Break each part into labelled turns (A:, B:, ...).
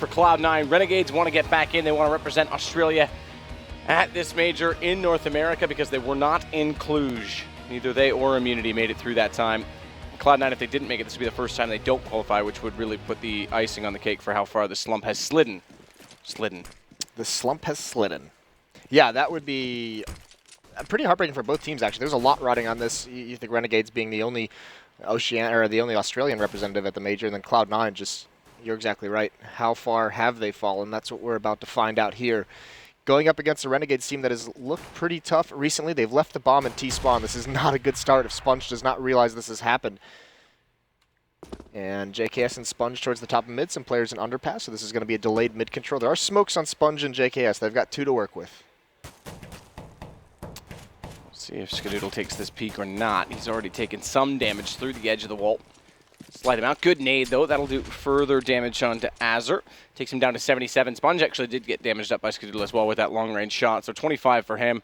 A: For Cloud9, Renegades want to get back in. They want to represent Australia at this major in North America because they were not in Cluj. Neither they or Immunity made it through that time. Cloud9, if they didn't make it, this would be the first time they don't qualify, which would really put the icing on the cake for how far the slump has slidden.
B: The slump has slidden. Yeah, that would be pretty heartbreaking for both teams, actually. There's a lot riding on this. You think Renegades being the only the only Australian representative at the major, and then Cloud9 just, you're exactly right. How far have they fallen? That's what we're about to find out here. Going up against a Renegades team that has looked pretty tough recently. They've left the bomb in T-spawn. This is not a good start if Sponge does not realize this has happened. And JKS and Sponge towards the top of mid. Some players in underpass, so this is going to be a delayed mid control. There are smokes on Sponge and JKS. They've got 2 to work with.
A: See if Skadoodle takes this peek or not. He's already taken some damage through the edge of the wall. Slide him out. Good nade, though. That'll do further damage onto Azur. Takes him down to 77. Sponge actually did get damaged up by Skadoodle as well with that long-range shot, so 25 for him.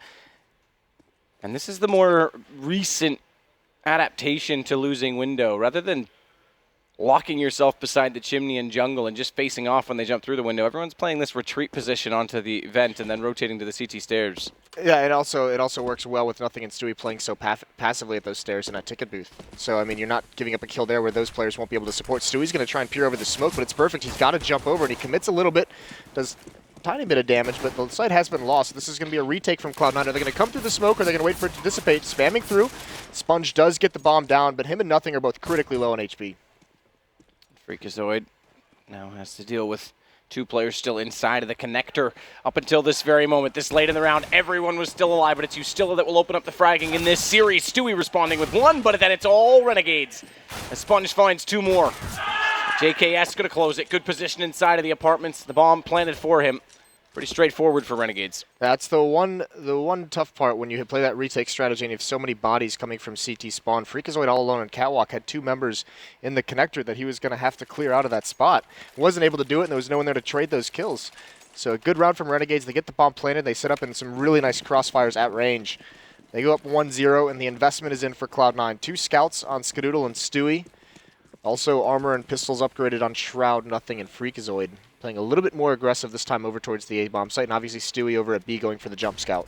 A: And this is the more recent adaptation to losing window. Rather than locking yourself beside the chimney and jungle and just facing off when they jump through the window, everyone's playing this retreat position onto the vent and then rotating to the CT stairs.
B: Yeah, it also works well with Nothing and Stewie playing so passively at those stairs in that ticket booth. So, I mean, you're not giving up a kill there where those players won't be able to support. Stewie's going to try and peer over the smoke, but it's perfect. He's got to jump over, and he commits a little bit, does a tiny bit of damage, but the site has been lost. This is going to be a retake from Cloud9. Are they going to come through the smoke, or are they going to wait for it to dissipate? Spamming through. Sponge does get the bomb down, but him and Nothing are both critically low on HP.
A: Freakazoid now has to deal with 2 players still inside of the connector up until this very moment. This late in the round, everyone was still alive, but it's Ustilla that will open up the fragging in this series. Stewie responding with 1, but then it's all Renegades as Sponge finds 2 more. JKS going to close it. Good position inside of the apartments. The bomb planted for him. Pretty straightforward for Renegades.
B: That's the one tough part when you play that retake strategy and you have so many bodies coming from CT spawn. Freakazoid all alone in Catwalk had 2 members in the connector that he was going to have to clear out of that spot. Wasn't able to do it, and there was no one there to trade those kills. So a good round from Renegades. They get the bomb planted. They set up in some really nice crossfires at range. They go up 1-0, and the investment is in for Cloud9. 2 scouts on Skadoodle and Stewie. Also armor and pistols upgraded on Shroud, Nothing, and Freakazoid. Playing a little bit more aggressive this time over towards the A-bomb site, and obviously Stewie over at B going for the jump scout.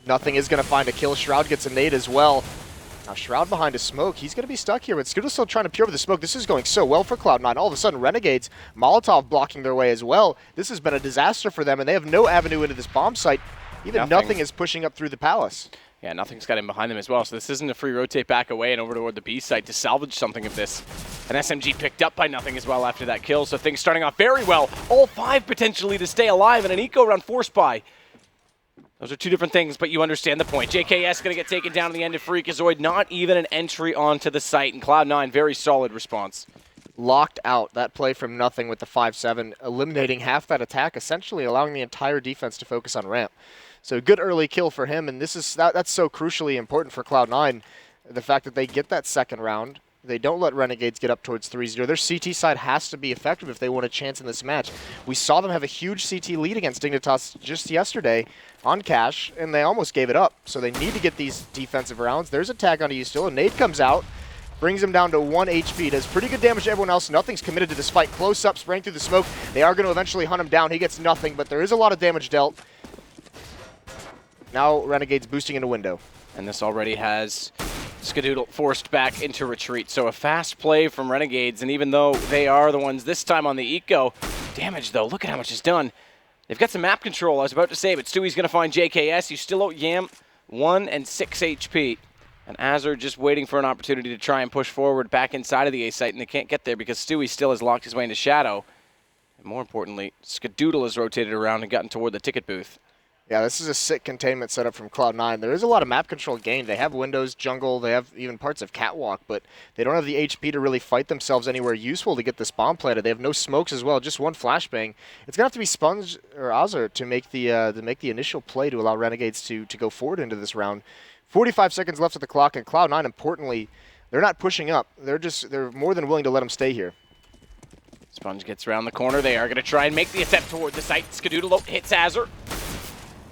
B: Nothing is going to find a kill. Shroud gets a nade as well. Now Shroud behind a smoke. He's going to be stuck here, but Skadoodle's still trying to peer over the smoke. This is going so well for Cloud9. All of a sudden, Renegades, Molotov blocking their way as well. This has been a disaster for them, and they have no avenue into this bomb site. Even Nothing is pushing up through the palace.
A: Yeah, Nothing's got him behind them as well, so this isn't a free rotate back away and over toward the B site to salvage something of this. An SMG picked up by Nothing as well after that kill, so things starting off very well. All 5 potentially to stay alive, and an eco around Force Buy. Those are 2 different things, but you understand the point. JKS going to get taken down in the end of Freakazoid. Not even an entry onto the site, and Cloud9, very solid response.
B: Locked out that play from Nothing with the 5-7, eliminating half that attack, essentially allowing the entire defense to focus on ramp. So good early kill for him, and this is that's so crucially important for Cloud9. The fact that they get that second round, they don't let Renegades get up towards 3-0. Their CT side has to be effective if they want a chance in this match. We saw them have a huge CT lead against Dignitas just yesterday on Cash, and they almost gave it up. So they need to get these defensive rounds. There's a tag onto Ustilla. Nade comes out, brings him down to 1 HP. Does pretty good damage to everyone else. Nothing's committed to this fight. Close up, spraying through the smoke. They are going to eventually hunt him down. He gets nothing, but there is a lot of damage dealt. Now Renegades boosting into window.
A: And this already has Skadoodle forced back into retreat. So a fast play from Renegades, and even though they are the ones this time on the eco, damage though, look at how much is done. They've got some map control, I was about to say, but Stewie's going to find JKS. You still out Yam, 1 and 6 HP. And Azur just waiting for an opportunity to try and push forward back inside of the A site, and they can't get there because Stewie still has locked his way into Shadow. And more importantly, Skadoodle has rotated around and gotten toward the ticket booth.
B: Yeah, this is a sick containment setup from Cloud9. There is a lot of map control gained. They have windows, jungle, they have even parts of Catwalk, but they don't have the HP to really fight themselves anywhere useful to get this bomb planted. They have no smokes as well, just 1 flashbang. It's going to have to be Sponge or Azur to make the initial play to allow Renegades to go forward into this round. 45 seconds left at the clock, and Cloud9, importantly, they're not pushing up. They're more than willing to let them stay here.
A: Sponge gets around the corner. They are going to try and make the attempt toward the site. Skadoodle hits Azur.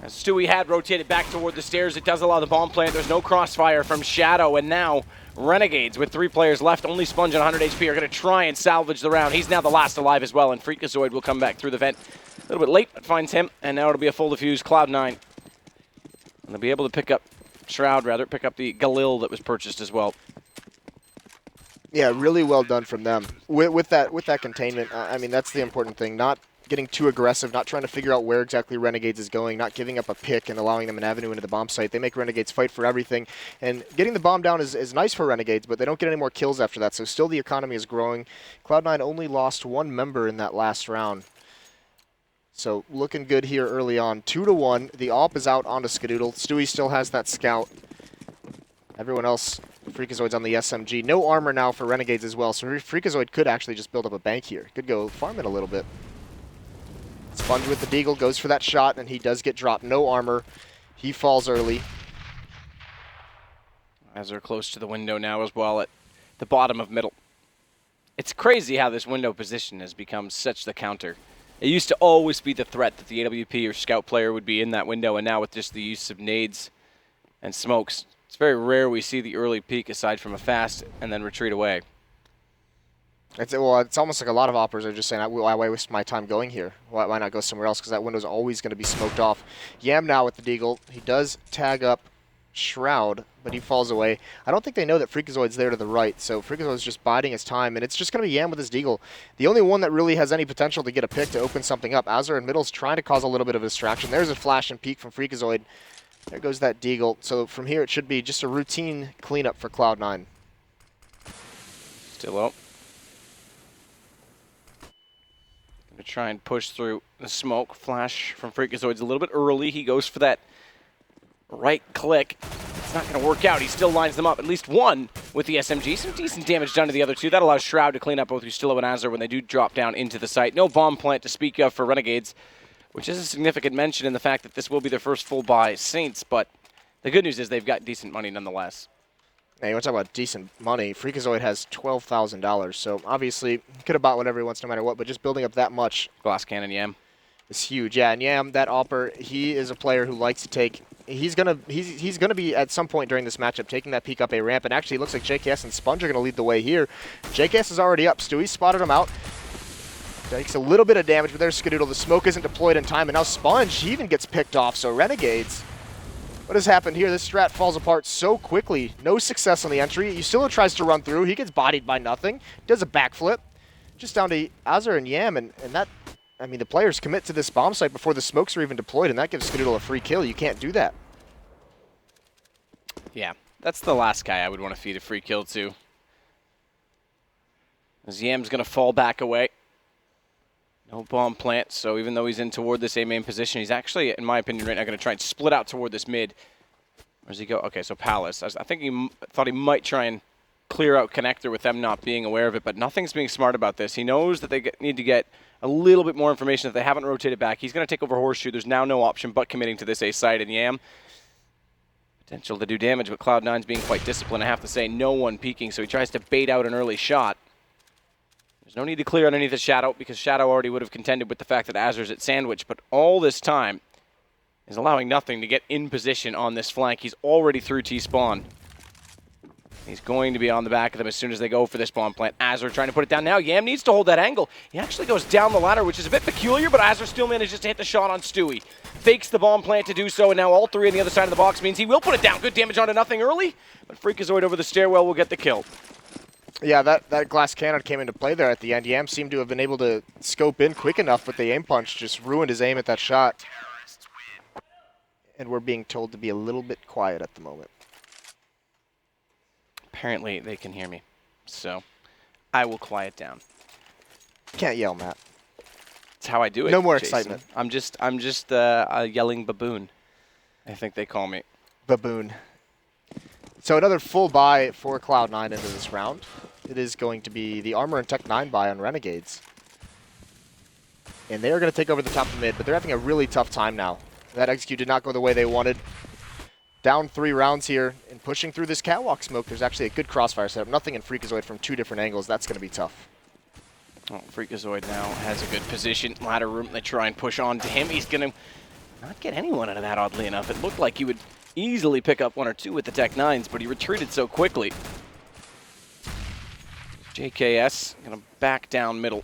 A: As Stewie had rotated back toward the stairs, it does allow the bomb plant. There's no crossfire from Shadow, and now Renegades with 3 players left, only Sponge on 100 HP, are going to try and salvage the round. He's now the last alive as well, and Freakazoid will come back through the vent a little bit late, but finds him, and now it'll be a full defuse. Cloud9, and they'll be able to pick up pick up the Galil that was purchased as well.
B: Yeah, really well done from them. With that containment, I mean, that's the important thing. Not getting too aggressive, not trying to figure out where exactly Renegades is going, not giving up a pick and allowing them an avenue into the bomb site. They make Renegades fight for everything. And getting the bomb down is nice for Renegades, but they don't get any more kills after that. So still the economy is growing. Cloud9 only lost 1 member in that last round. So looking good here early on. 2-1. The AWP is out onto Skadoodle. Stewie still has that scout. Everyone else, Freakazoid's on the SMG. No armor now for Renegades as well, so Freakazoid could actually just build up a bank here. Could go farm it a little bit. Sponge with the deagle, goes for that shot, and he does get dropped. No armor. He falls early.
A: As they're close to the window now as well at the bottom of middle. It's crazy how this window position has become such the counter. It used to always be the threat that the AWP or scout player would be in that window, and now with just the use of nades and smokes, it's very rare we see the early peek aside from a fast and then retreat away.
B: It's almost like a lot of operators are just saying, why waste my time going here? Why not go somewhere else? Because that window's always going to be smoked off. Yam now with the deagle. He does tag up Shroud, but he falls away. I don't think they know that Freakazoid's there to the right, so Freakazoid's just biding his time, and it's just going to be Yam with his deagle. The only one that really has any potential to get a pick to open something up. Azur in middle's trying to cause a little bit of a distraction. There's a flash and peek from Freakazoid. There goes that deagle. So from here, it should be just a routine cleanup for Cloud9.
A: Still up. Going to try and push through the smoke. Flash from Freakazoid's a little bit early. He goes for that right click. It's not going to work out. He still lines them up. At least one with the SMG. Some decent damage done to the other two. That allows Shroud to clean up both Ustillo and Azur when they do drop down into the site. No bomb plant to speak of for Renegades, which is a significant mention in the fact that this will be their first full buy Saints, but the good news is they've got decent money nonetheless.
B: Hey, you want to talk about decent money? Freakazoid has $12,000, so obviously could have bought whatever he wants no matter what, but just building up that much.
A: Glass Cannon Yam
B: is huge. Yeah, and Yam, that Opper, he is a player who likes to take. He's gonna be at some point during this matchup taking that peek up a ramp, and actually it looks like JKS and Sponge are gonna lead the way here. JKS is already up. Stewie spotted him out. Takes a little bit of damage, but there's Skadoodle. The smoke isn't deployed in time, and now Sponge, he even gets picked off. So Renegades, what has happened here? This strat falls apart so quickly. No success on the entry. Ustillo tries to run through. He gets bodied by nothing. Does a backflip. Just down to Azur and Yam, and that, I mean, the players commit to this bomb site before the smokes are even deployed, and that gives Skadoodle a free kill. You can't do that.
A: Yeah, that's the last guy I would want to feed a free kill to. As Yam's going to fall back away. No bomb plant, so even though he's in toward this A main position, he's actually, in my opinion, right now going to try and split out toward this mid. Where does he go? Okay, so Palace. I think he thought he might try and clear out connector with them not being aware of it, but nothing's being smart about this. He knows that they need to get a little bit more information that they haven't rotated back. He's going to take over Horseshoe. There's now no option but committing to this A site, and Yam, potential to do damage, but Cloud9's being quite disciplined. I have to say, no one peeking, so he tries to bait out an early shot. There's no need to clear underneath the Shadow because Shadow already would have contended with the fact that Azur's at Sandwich, but all this time is allowing nothing to get in position on this flank. He's already through T-spawn. He's going to be on the back of them as soon as they go for this bomb plant. Azur trying to put it down now. Yam needs to hold that angle. He actually goes down the ladder, which is a bit peculiar, but Azur still manages to hit the shot on Stewie. Fakes the bomb plant to do so, and now all three on the other side of the box means he will put it down. Good damage onto nothing early, but Freakazoid over the stairwell will get the kill.
B: Yeah, that glass cannon came into play there at the end. Yam seemed to have been able to scope in quick enough, but the aim punch just ruined his aim at that shot. And we're being told to be a little bit quiet at the moment.
A: Apparently they can hear me, so I will quiet down.
B: Can't yell, Matt.
A: That's how I do it.
B: No more
A: Jason.
B: excitement.
A: I'm just a yelling baboon, I think they call me.
B: Baboon. So another full buy for Cloud9 into this round. It is going to be the Armor and Tech 9 buy on Renegades. And they are going to take over the top of mid, but they're having a really tough time now. That execute did not go the way they wanted. Down 3 rounds here, and pushing through this catwalk smoke, there's actually a good crossfire setup. Nothing in Freakazoid from 2 different angles. That's going to be tough.
A: Oh, Freakazoid now has a good position. Ladder room, they try and push on to him. He's going to not get anyone out of that, oddly enough. It looked like he would easily pick up 1 or 2 with the Tech-9s, but he retreated so quickly. JKS gonna back down middle.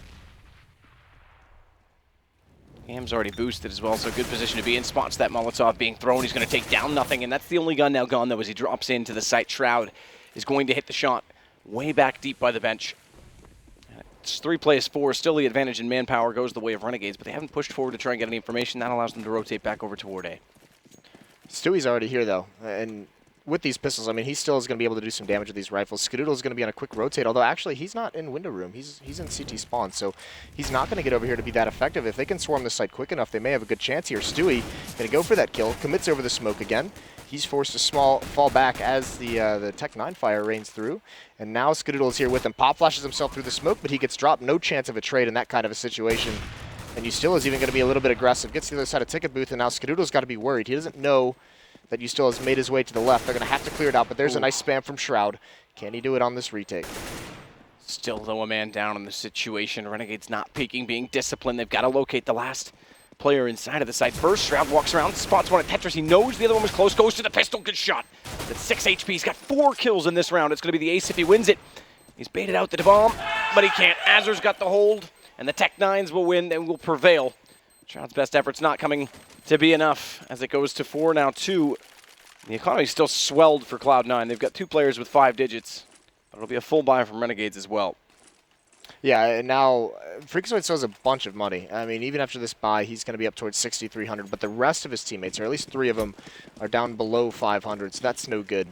A: Cam's already boosted as well, so good position to be in. Spots that Molotov being thrown. He's gonna take down nothing, and that's the only gun now gone, though, as he drops into the site. Shroud is going to hit the shot way back deep by the bench. It's 3 plays 4. Still the advantage in manpower goes the way of Renegades, but they haven't pushed forward to try and get any information. That allows them to rotate back over toward A.
B: Stewie's already here, though, and with these pistols, I mean, he still is going to be able to do some damage with these rifles. Skadoodle is going to be on a quick rotate, although actually he's not in window room. He's in CT spawn, so he's not going to get over here to be that effective. If they can swarm the site quick enough, they may have a good chance here. Stewie going to go for that kill, commits over the smoke again. He's forced to fall back as the Tech-9 fire rains through, and now Skadoodle is here with him. Pop flashes himself through the smoke, but he gets dropped. No chance of a trade in that kind of a situation. And Eustill is even going to be a little bit aggressive. Gets to the other side of ticket booth, and now Skadoodle's got to be worried. He doesn't know that Eustill has made his way to the left. They're going to have to clear it out, but there's a nice spam from Shroud. Can he do it on this retake?
A: Still, though, a man down in the situation. Renegades not peeking, being disciplined. They've got to locate the last player inside of the site. First, Shroud walks around, spots one at Tetris. He knows the other one was close, goes to the pistol. Good shot. That's 6 HP. He's got 4 kills in this round. It's going to be the ace if he wins it. He's baited out the bomb, but he can't. Azur's got the hold, and the Tech-9s will win and will prevail. Shroud's best effort's not coming to be enough as it goes to 4 now 2. The economy's still swelled for Cloud9. They've got 2 players with 5 digits. But it'll be a full buy from Renegades as well.
B: Yeah, and now Freakazoid still has a bunch of money. I mean, even after this buy, he's going to be up towards 6,300, but the rest of his teammates, or at least 3 of them, are down below 500, so that's no good.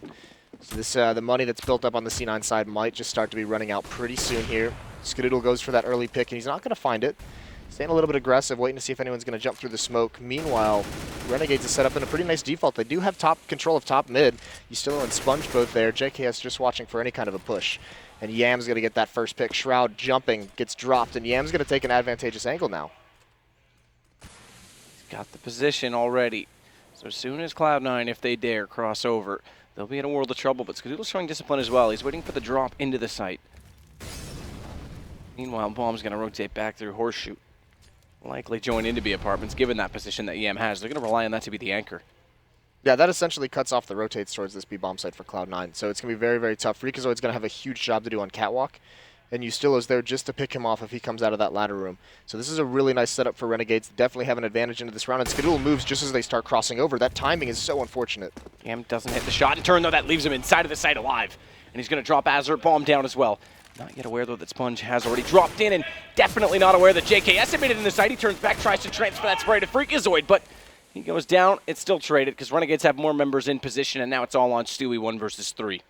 B: So this, the money that's built up on the C9 side might just start to be running out pretty soon here. Skadoodle goes for that early pick, and he's not going to find it. Staying a little bit aggressive, waiting to see if anyone's going to jump through the smoke. Meanwhile, Renegades is set up in a pretty nice default. They do have control of top mid. Eustill and Sponge both there. JKS just watching for any kind of a push. And Yam's going to get that first pick. Shroud jumping, gets dropped, and Yam's going to take an advantageous angle now.
A: He's got the position already. So as soon as Cloud9, if they dare, cross over, they'll be in a world of trouble. But Skadoodle's showing discipline as well. He's waiting for the drop into the site. Meanwhile, Bomb's going to rotate back through Horseshoe. Likely join into B apartments, given that position that EM has. They're going to rely on that to be the anchor.
B: Yeah, that essentially cuts off the rotates towards this B-bomb site for Cloud9. So it's going to be very, very tough. Freakazoid's going to have a huge job to do on Catwalk. And Eustill is there just to pick him off if he comes out of that ladder room. So this is a really nice setup for Renegades. They definitely have an advantage into this round. And Skadoodle moves just as they start crossing over. That timing is so unfortunate.
A: EM doesn't hit the shot in turn, though. That leaves him inside of the site alive. And he's going to drop Azur bomb down as well. Not yet aware, though, that Sponge has already dropped in, and definitely not aware that JKS admitted in the site. He turns back, tries to transfer that spray to Freakazoid, but he goes down. It's still traded because Renegades have more members in position, and now it's all on Stewie 1 versus 3.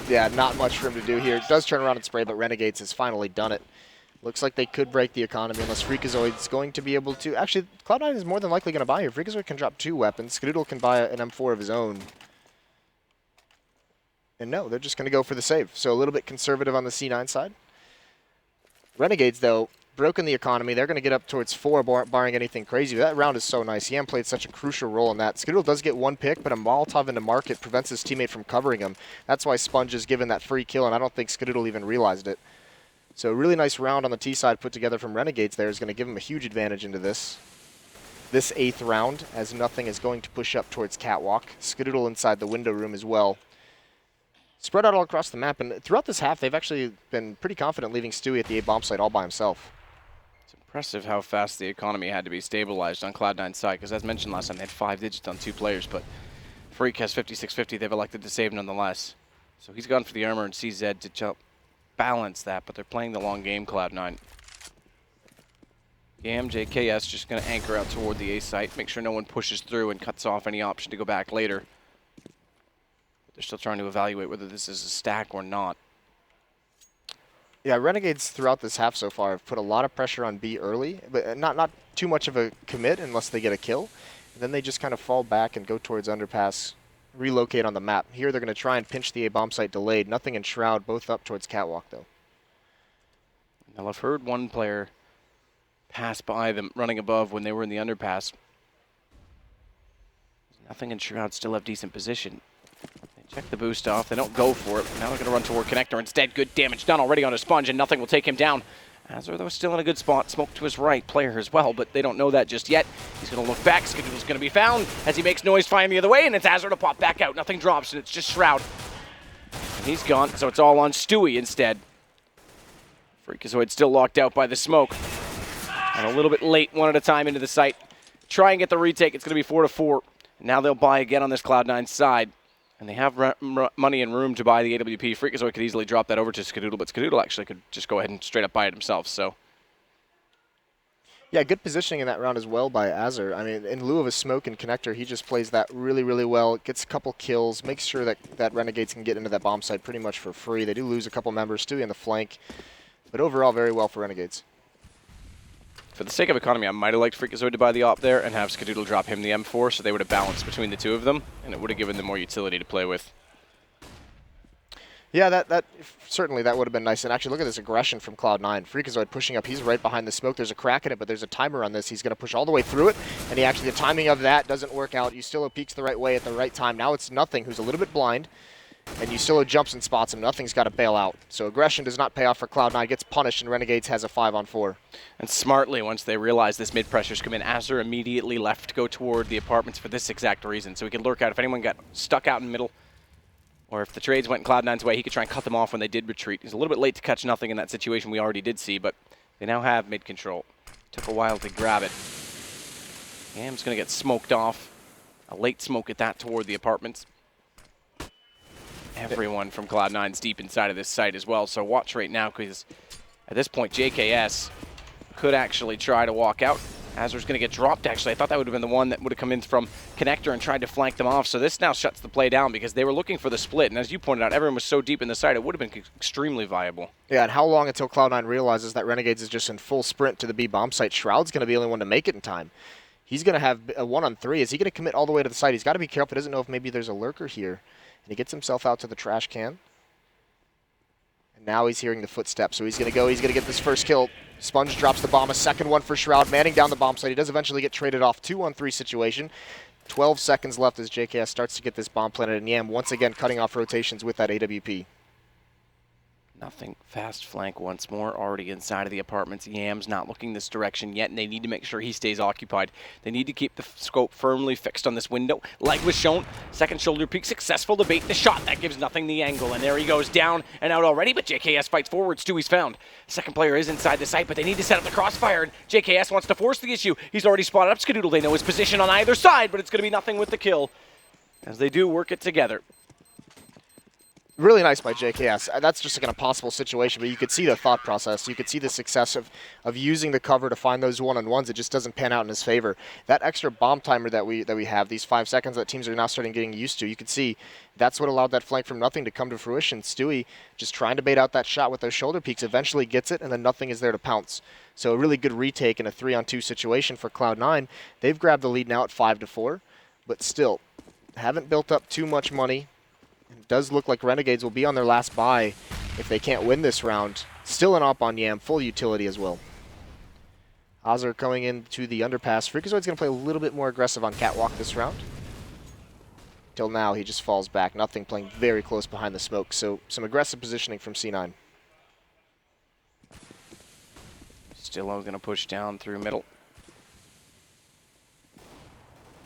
B: Yeah, not much for him to do here. It does turn around and spray, but Renegades has finally done it. Looks like they could break the economy unless Freakazoid's going to be able to... Actually, Cloud9 is more than likely going to buy here. Freakazoid can drop 2 weapons. Skadoodle can buy an M4 of his own. And no, they're just going to go for the save. So a little bit conservative on the C9 side. Renegades, though, broken the economy. They're going to get up towards 4, barring anything crazy. That round is so nice. Yam played such a crucial role in that. Skadoodle does get 1 pick, but a Molotov into market prevents his teammate from covering him. That's why Sponge is given that free kill, and I don't think Skadoodle even realized it. So a really nice round on the T side put together from Renegades there is going to give him a huge advantage into this 8th round, as nothing is going to push up towards Catwalk. Skadoodle inside the window room as well. Spread out all across the map, and throughout this half, they've actually been pretty confident leaving Stewie at the A-bomb site all by himself.
A: It's impressive how fast the economy had to be stabilized on Cloud9's side, because as mentioned last time, they had 5 digits on 2 players, but Freak has 5650. They've elected to save nonetheless. So he's gone for the armor and CZ to balance that, but they're playing the long game, Cloud9. Gam, JKS just going to anchor out toward the A site, make sure no one pushes through and cuts off any option to go back later. They're still trying to evaluate whether this is a stack or not.
B: Yeah, Renegades throughout this half so far have put a lot of pressure on B early, but not too much of a commit unless they get a kill. And then they just kind of fall back and go towards underpass, relocate on the map. Here they're going to try and pinch the A-bomb site delayed. Nothing in Shroud, both up towards Catwalk, though.
A: Now, I've heard one player pass by them running above when they were in the underpass. Nothing in Shroud, still have decent position. Check the boost off. They don't go for it. Now they're going to run toward Connector instead. Good damage done already on a Sponge, and nothing will take him down. Azure, though, still in a good spot. Smoke to his right, player as well, but they don't know that just yet. He's going to look back. Skadoodle's going to be found as he makes noise flying the other way, and it's Azure to pop back out. Nothing drops, and it's just Shroud. And he's gone, so it's all on Stewie instead. Freakazoid still locked out by the smoke. And a little bit late, one at a time into the site. Try and get the retake. It's going to be 4-4. Now they'll buy again on this Cloud9 side. And they have money and room to buy the AWP. Freakazoid could easily drop that over to Skadoodle, but Skadoodle actually could just go ahead and straight up buy it himself. So,
B: yeah, good positioning in that round as well by Azure. I mean, in lieu of a smoke and connector, he just plays that really, really well. Gets a couple kills, makes sure that Renegades can get into that bomb site pretty much for free. They do lose a couple members, Stewie on the flank, but overall very well for Renegades.
A: For the sake of economy, I might have liked Freakazoid to buy the op there and have Skadoodle drop him the M4, so they would have balanced between the two of them, and it would have given them more utility to play with.
B: Yeah, that certainly that would have been nice. And actually, look at this aggression from Cloud9. Freakazoid pushing up. He's right behind the smoke. There's a crack in it, but there's a timer on this. He's going to push all the way through it, and the timing of that doesn't work out. Yustillo peeks the right way at the right time. Now it's Nothing, who's a little bit blind, and Yustillo jumps and spots him. Nothing's got to bail out. So aggression does not pay off for Cloud9. Gets punished, and Renegades has a 5-on-4.
A: And smartly, once they realize this mid-pressure's come in, Azure immediately left to go toward the apartments for this exact reason. So he could lurk out if anyone got stuck out in the middle, or if the trades went Cloud9's way, he could try and cut them off when they did retreat. He's a little bit late to catch Nothing in that situation we already did see, but they now have mid-control. Took a while to grab it. Yam's going to get smoked off. A late smoke at that toward the apartments. Everyone from Cloud9's deep inside of this site as well, so watch right now, because at this point, JKS could actually try to walk out. Azure's going to get dropped, actually. I thought that would have been the one that would have come in from Connector and tried to flank them off, so this now shuts the play down because they were looking for the split, and as you pointed out, everyone was so deep in the site, it would have been extremely viable. Yeah,
B: and how long until Cloud9 realizes that Renegades is just in full sprint to the B bomb site? Shroud's going to be the only one to make it in time. He's going to have a 1-on-3. Is he going to commit all the way to the site? He's got to be careful. He doesn't know if maybe there's a lurker here. And he gets himself out to the trash can. And now he's hearing the footsteps, so he's going to go. He's going to get this first kill. Sponge drops the bomb, a second one for Shroud, manning down the bomb site. He does eventually get traded off. 2-on-3 situation. 12 seconds left as JKS starts to get this bomb planted, and Yam once again cutting off rotations with that AWP.
A: Nothing. Fast flank once more, already inside of the apartments. Yam's not looking this direction yet, and they need to make sure he stays occupied. They need to keep the scope firmly fixed on this window. Leg was shown. Second shoulder peek successful to bait the shot. That gives Nothing the angle, and there he goes down and out already, but JKS fights forward. Stewie's found. Second player is inside the site, but they need to set up the crossfire, and JKS wants to force the issue. He's already spotted up Skadoodle. They know his position on either side, but it's going to be Nothing with the kill as they do work it together.
B: Really nice by JKS. That's just like an impossible situation, but you could see the thought process. You could see the success of using the cover to find those one-on-ones. It just doesn't pan out in his favor. That extra bomb timer that we have, these 5 seconds that teams are now starting getting used to, you could see that's what allowed that flank from Nothing to come to fruition. Stewie just trying to bait out that shot with those shoulder peeks, eventually gets it, and then Nothing is there to pounce. So a really good retake in a 3-on-2 situation for Cloud9. They've grabbed the lead now at 5-4, but still haven't built up too much money. It does look like Renegades will be on their last buy if they can't win this round. Still an op on Yam, full utility as well. Azure coming into the underpass. Freakazoid's going to play a little bit more aggressive on Catwalk this round. Till now, he just falls back. Nothing, playing very close behind the smoke. So some aggressive positioning from C9.
A: Stillo going to push down through middle.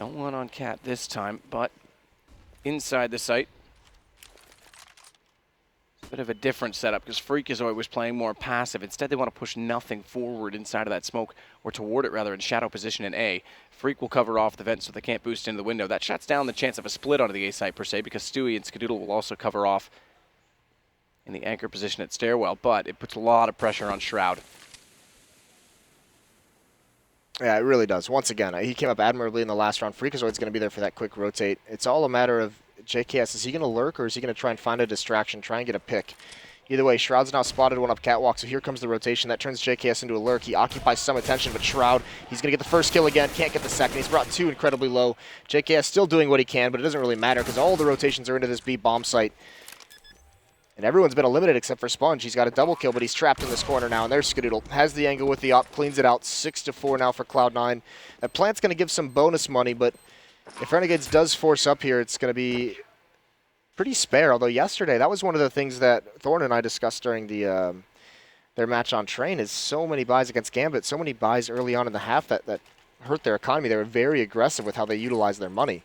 A: No one on Cat this time, but inside the site. Bit of a different setup because Freakazoid was playing more passive. Instead, they want to push Nothing forward inside of that smoke, or toward it rather, in shadow position in A. Freak will cover off the vent so they can't boost into the window. That shuts down the chance of a split onto the A site per se, because Stewie and Skadoodle will also cover off in the anchor position at Stairwell, but it puts a lot of pressure on Shroud.
B: Yeah, it really does. Once again, he came up admirably in the last round. Freakazoid's going to be there for that quick rotate. It's all a matter of JKS, is he going to lurk or is he going to try and find a distraction, try and get a pick? Either way, Shroud's now spotted one up Catwalk, so here comes the rotation. That turns JKS into a lurk. He occupies some attention, but Shroud, he's going to get the first kill again, can't get the second. He's brought 2 incredibly low. JKS still doing what he can, but it doesn't really matter because all the rotations are into this B bomb site. And everyone's been eliminated except for Sponge. He's got a double kill, but he's trapped in this corner now, and there's Skadoodle. Has the angle with the op, cleans it out. 6-4 now for Cloud9. That plant's going to give some bonus money, but if Renegades does force up here, it's going to be pretty spare, although yesterday, that was one of the things that Thorne and I discussed during the their match on Train is so many buys against Gambit, so many buys early on in the half that hurt their economy. They were very aggressive with how they utilize their money.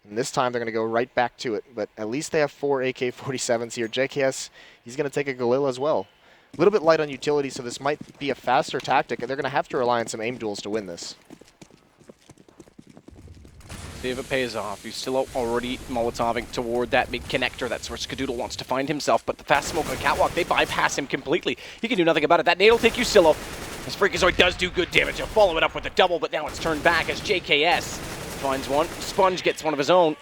B: And this time they're going to go right back to it. But at least they have 4 AK-47s here. JKS, he's going to take a Galil as well. A little bit light on utility, so this might be a faster tactic, and they're going to have to rely on some aim duels to win this.
A: See if it pays off. He's still already Molotoving toward that big connector. That's where Skadoodle wants to find himself. But the fast smoke on the catwalk, they bypass him completely. He can do nothing about it. That nade will take Ustillo. As Freakazoid does do good damage. He'll follow it up with a double, but now it's turned back as JKS finds one. Sponge gets one of his own.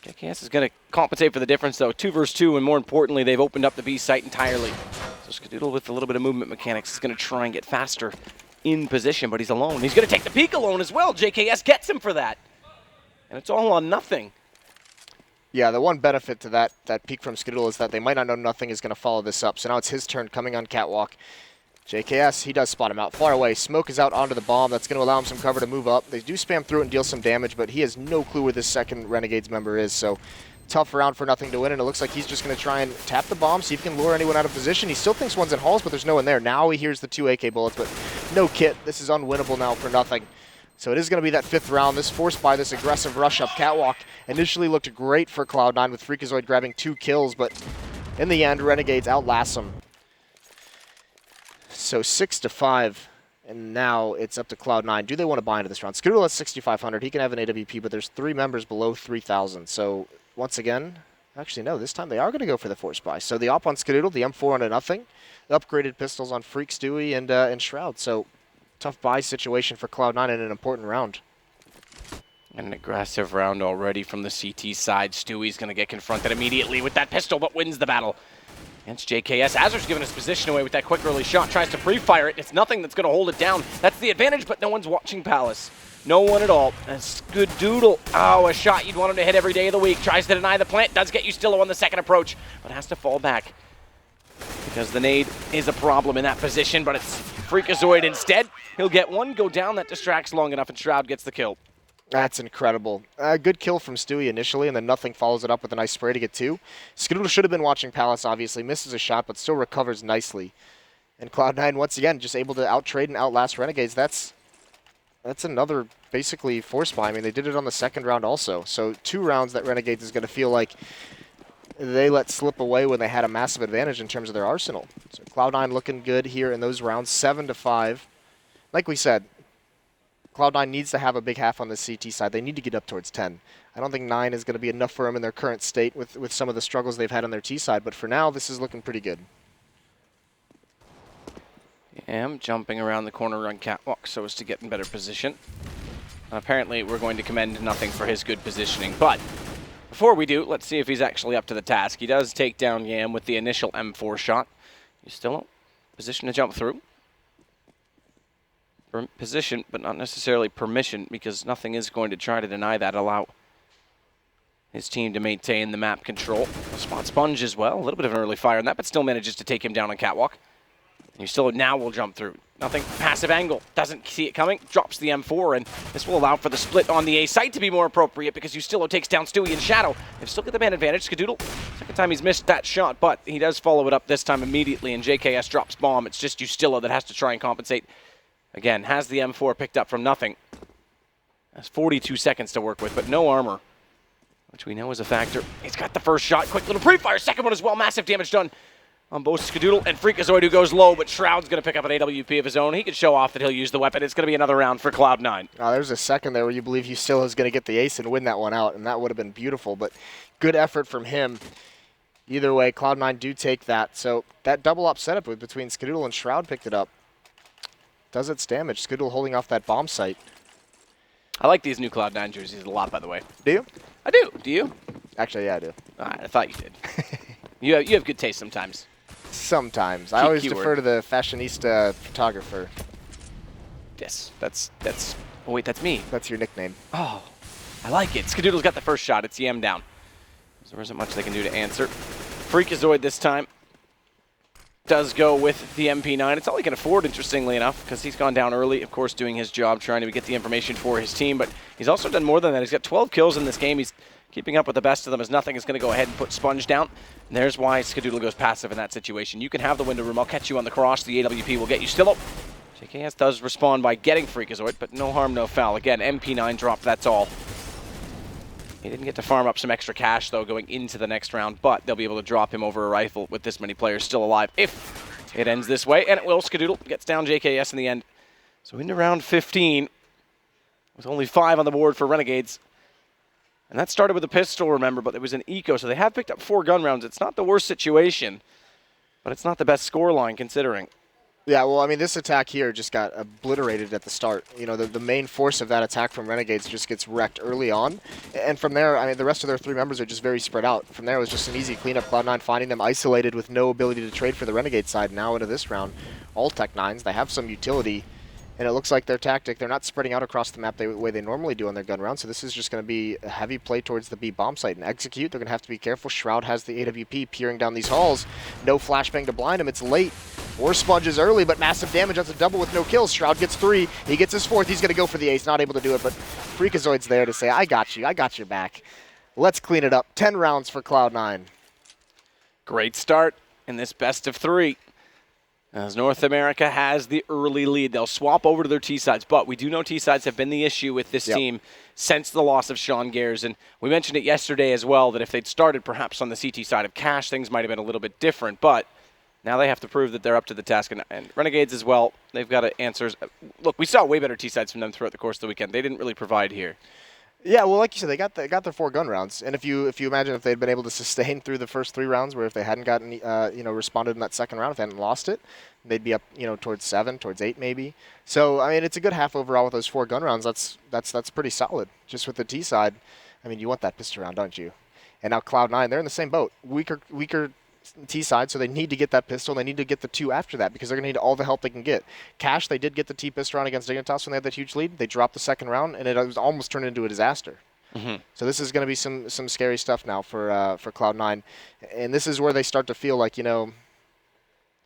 A: JKS is going to compensate for the difference, though. 2 versus 2, and more importantly, they've opened up the B site entirely. So Skadoodle, with a little bit of movement mechanics, is going to try and get faster in position, but he's alone. He's going to take the peek alone as well. JKS gets him for that. And it's all on nothing.
B: Yeah, the one benefit to that peek from Skadoodle is that they might not know nothing is going to follow this up. So now it's his turn coming on catwalk. JKS, he does spot him out far away. Smoke is out onto the bomb. That's going to allow him some cover to move up. They do spam through it and deal some damage, but he has no clue where this second Renegades member is. So tough round for nothing to win, and it looks like he's just going to try and tap the bomb, see if he can lure anyone out of position. He still thinks one's in halls, but there's no one there. Now he hears the 2 AK bullets, but no kit. This is unwinnable now for nothing. So it is going to be that 5th round. This forced by this aggressive rush up catwalk initially looked great for Cloud9 with Freakazoid grabbing 2 kills, but in the end, Renegades outlast them. So 6-5, and now it's up to Cloud9. Do they want to buy into this round? Skadoodle has 6,500. He can have an AWP, but there's 3 members below 3,000. So once again, actually no, this time they are going to go for the force buy. So the op on Skadoodle, the M4 onto nothing, the upgraded pistols on Freak, Stewie, and Shroud. So tough buy situation for Cloud9 in an important round.
A: An aggressive round already from the CT side. Stewie's going to get confronted immediately with that pistol, but wins the battle against JKS. Azur's giving his position away with that quick early shot. Tries to pre-fire it. It's nothing that's going to hold it down. That's the advantage, but no one's watching Palace. No one at all. That's good doodle. Oh, a shot you'd want him to hit every day of the week. Tries to deny the plant. Does get Ustillo on the second approach, but has to fall back because the nade is a problem in that position, but it's Freakazoid instead. He'll get one, go down. That distracts long enough, and Shroud gets the kill.
B: That's incredible. Good kill from Stewie initially, and then nothing follows it up with a nice spray to get 2. Skadoodle should have been watching Palace, obviously. Misses a shot, but still recovers nicely. And Cloud9, once again, just able to outtrade and outlast Renegades. That's another, basically, force buy. I mean, they did it on the second round also. So 2 rounds that Renegades is going to feel like they let slip away when they had a massive advantage in terms of their arsenal. So Cloud9 looking good here in those rounds, 7-5. Like we said, Cloud9 needs to have a big half on the CT side. They need to get up towards 10. I don't think 9 is going to be enough for them in their current state with some of the struggles they've had on their T side, but for now, this is looking pretty good.
A: Yeah, I'm jumping around the corner on catwalk so as to get in better position. Apparently, we're going to commend nothing for his good positioning, but before we do, let's see if he's actually up to the task. He does take down Yam with the initial M4 shot. He's still in position to jump through. Position, but not necessarily permission, because nothing is going to try to deny that, allow his team to maintain the map control. Spot Sponge as well, a little bit of an early fire on that, but still manages to take him down on catwalk. And Ustillo now will jump through. Nothing, passive angle, doesn't see it coming, drops the M4, and this will allow for the split on the A site to be more appropriate because Ustillo takes down Stewie in shadow. They've still got the man advantage. Skadoodle, second time he's missed that shot, but he does follow it up this time immediately, and JKS drops bomb. It's just Ustillo that has to try and compensate. Again, has the M4 picked up from nothing. Has 42 seconds to work with, but no armor, which we know is a factor. He's got the first shot, quick little pre-fire, second one as well, massive damage done on both Skadoodle and Freakazoid, who goes low, but Shroud's going to pick up an AWP of his own. He can show off that he'll use the weapon. It's going to be another round for Cloud9.
B: There's a second there where you believe Ustillo is going to get the ace and win that one out, and that would have been beautiful, but good effort from him. Either way, Cloud9 do take that. So that double up setup between Skadoodle and Shroud picked it up. Does its damage. Skadoodle holding off that bomb site.
A: I like these new Cloud9 jerseys a lot, by the way.
B: Do you?
A: I do. Do you?
B: Actually, yeah, I do.
A: All right, I thought you did. You have good taste sometimes.
B: Sometimes. I always defer to the fashionista photographer.
A: Yes, that's. Oh wait, that's me.
B: That's your nickname.
A: Oh, I like it. Skadoodle's got the first shot. It's Yam down. So there isn't much they can do to answer. Freakazoid this time does go with the MP9. It's all he can afford, interestingly enough, because he's gone down early, of course, doing his job, trying to get the information for his team. But he's also done more than that. He's got 12 kills in this game. He's keeping up with the best of them as nothing is going to go ahead and put Sponge down. And there's why Skadoodle goes passive in that situation. You can have the window room. I'll catch you on the cross. The AWP will get you still up. JKS does respond by getting Freakazoid, but no harm, no foul. Again, MP9 drop, that's all. He didn't get to farm up some extra cash, though, going into the next round, but they'll be able to drop him over a rifle with this many players still alive if it ends this way, and it will. Skadoodle gets down JKS in the end. So into round 15 with only 5 on the board for Renegades. And that started with a pistol, remember, but there was an eco, so they have picked up 4 gun rounds. It's not the worst situation, but it's not the best scoreline considering.
B: Yeah, well, I mean, this attack here just got obliterated at the start. You know, the main force of that attack from Renegades just gets wrecked early on. And from there, I mean, the rest of their 3 members are just very spread out. From there, it was just an easy cleanup. Cloud9 finding them isolated with no ability to trade for the Renegade side. Now into this round, all Tech 9s, they have some utility. And it looks like their tactic, they're not spreading out across the map the way they normally do on their gun round. So this is just going to be a heavy play towards the B bomb site and execute. They're going to have to be careful. Shroud has the AWP peering down these halls. No flashbang to blind him. It's late. Or Sponge is early, but massive damage. That's a double with no kills. Shroud gets 3. He gets his 4th. He's going to go for the ace. Not able to do it, but Freakazoid's there to say, I got you. I got your back. Let's clean it up. 10 rounds for Cloud9.
A: Great start in this best of 3. As North America has the early lead. They'll swap over to their T-sides, but we do know T-sides have been the issue with this team since the loss of Sean Gares. And we mentioned it yesterday as well, that if they'd started perhaps on the CT side of Cash, things might have been a little bit different. But now they have to prove that they're up to the task. And Renegades as well, they've got answers. Look, we saw way better T-sides from them throughout the course of the weekend. They didn't really provide here.
B: Yeah, well, like you said, they got their 4 gun rounds, and if you imagine if they'd been able to sustain through the first 3 rounds, where if they hadn't gotten responded in that second round, if they hadn't lost it, they'd be up towards 7, towards 8 maybe. So I mean, it's a good half overall with those 4 gun rounds. That's pretty solid. Just with the T side, I mean, you want that pistol round, don't you? And now Cloud9, they're in the same boat. Weaker T side, so they need to get that pistol. They need to get the 2 after that because they're going to need all the help they can get. Cash, they did get the T pistol round against Dignitas when they had that huge lead. They dropped the second round, and it was almost turned into a disaster. So this is going to be some scary stuff now for Cloud9, and this is where they start to feel like, here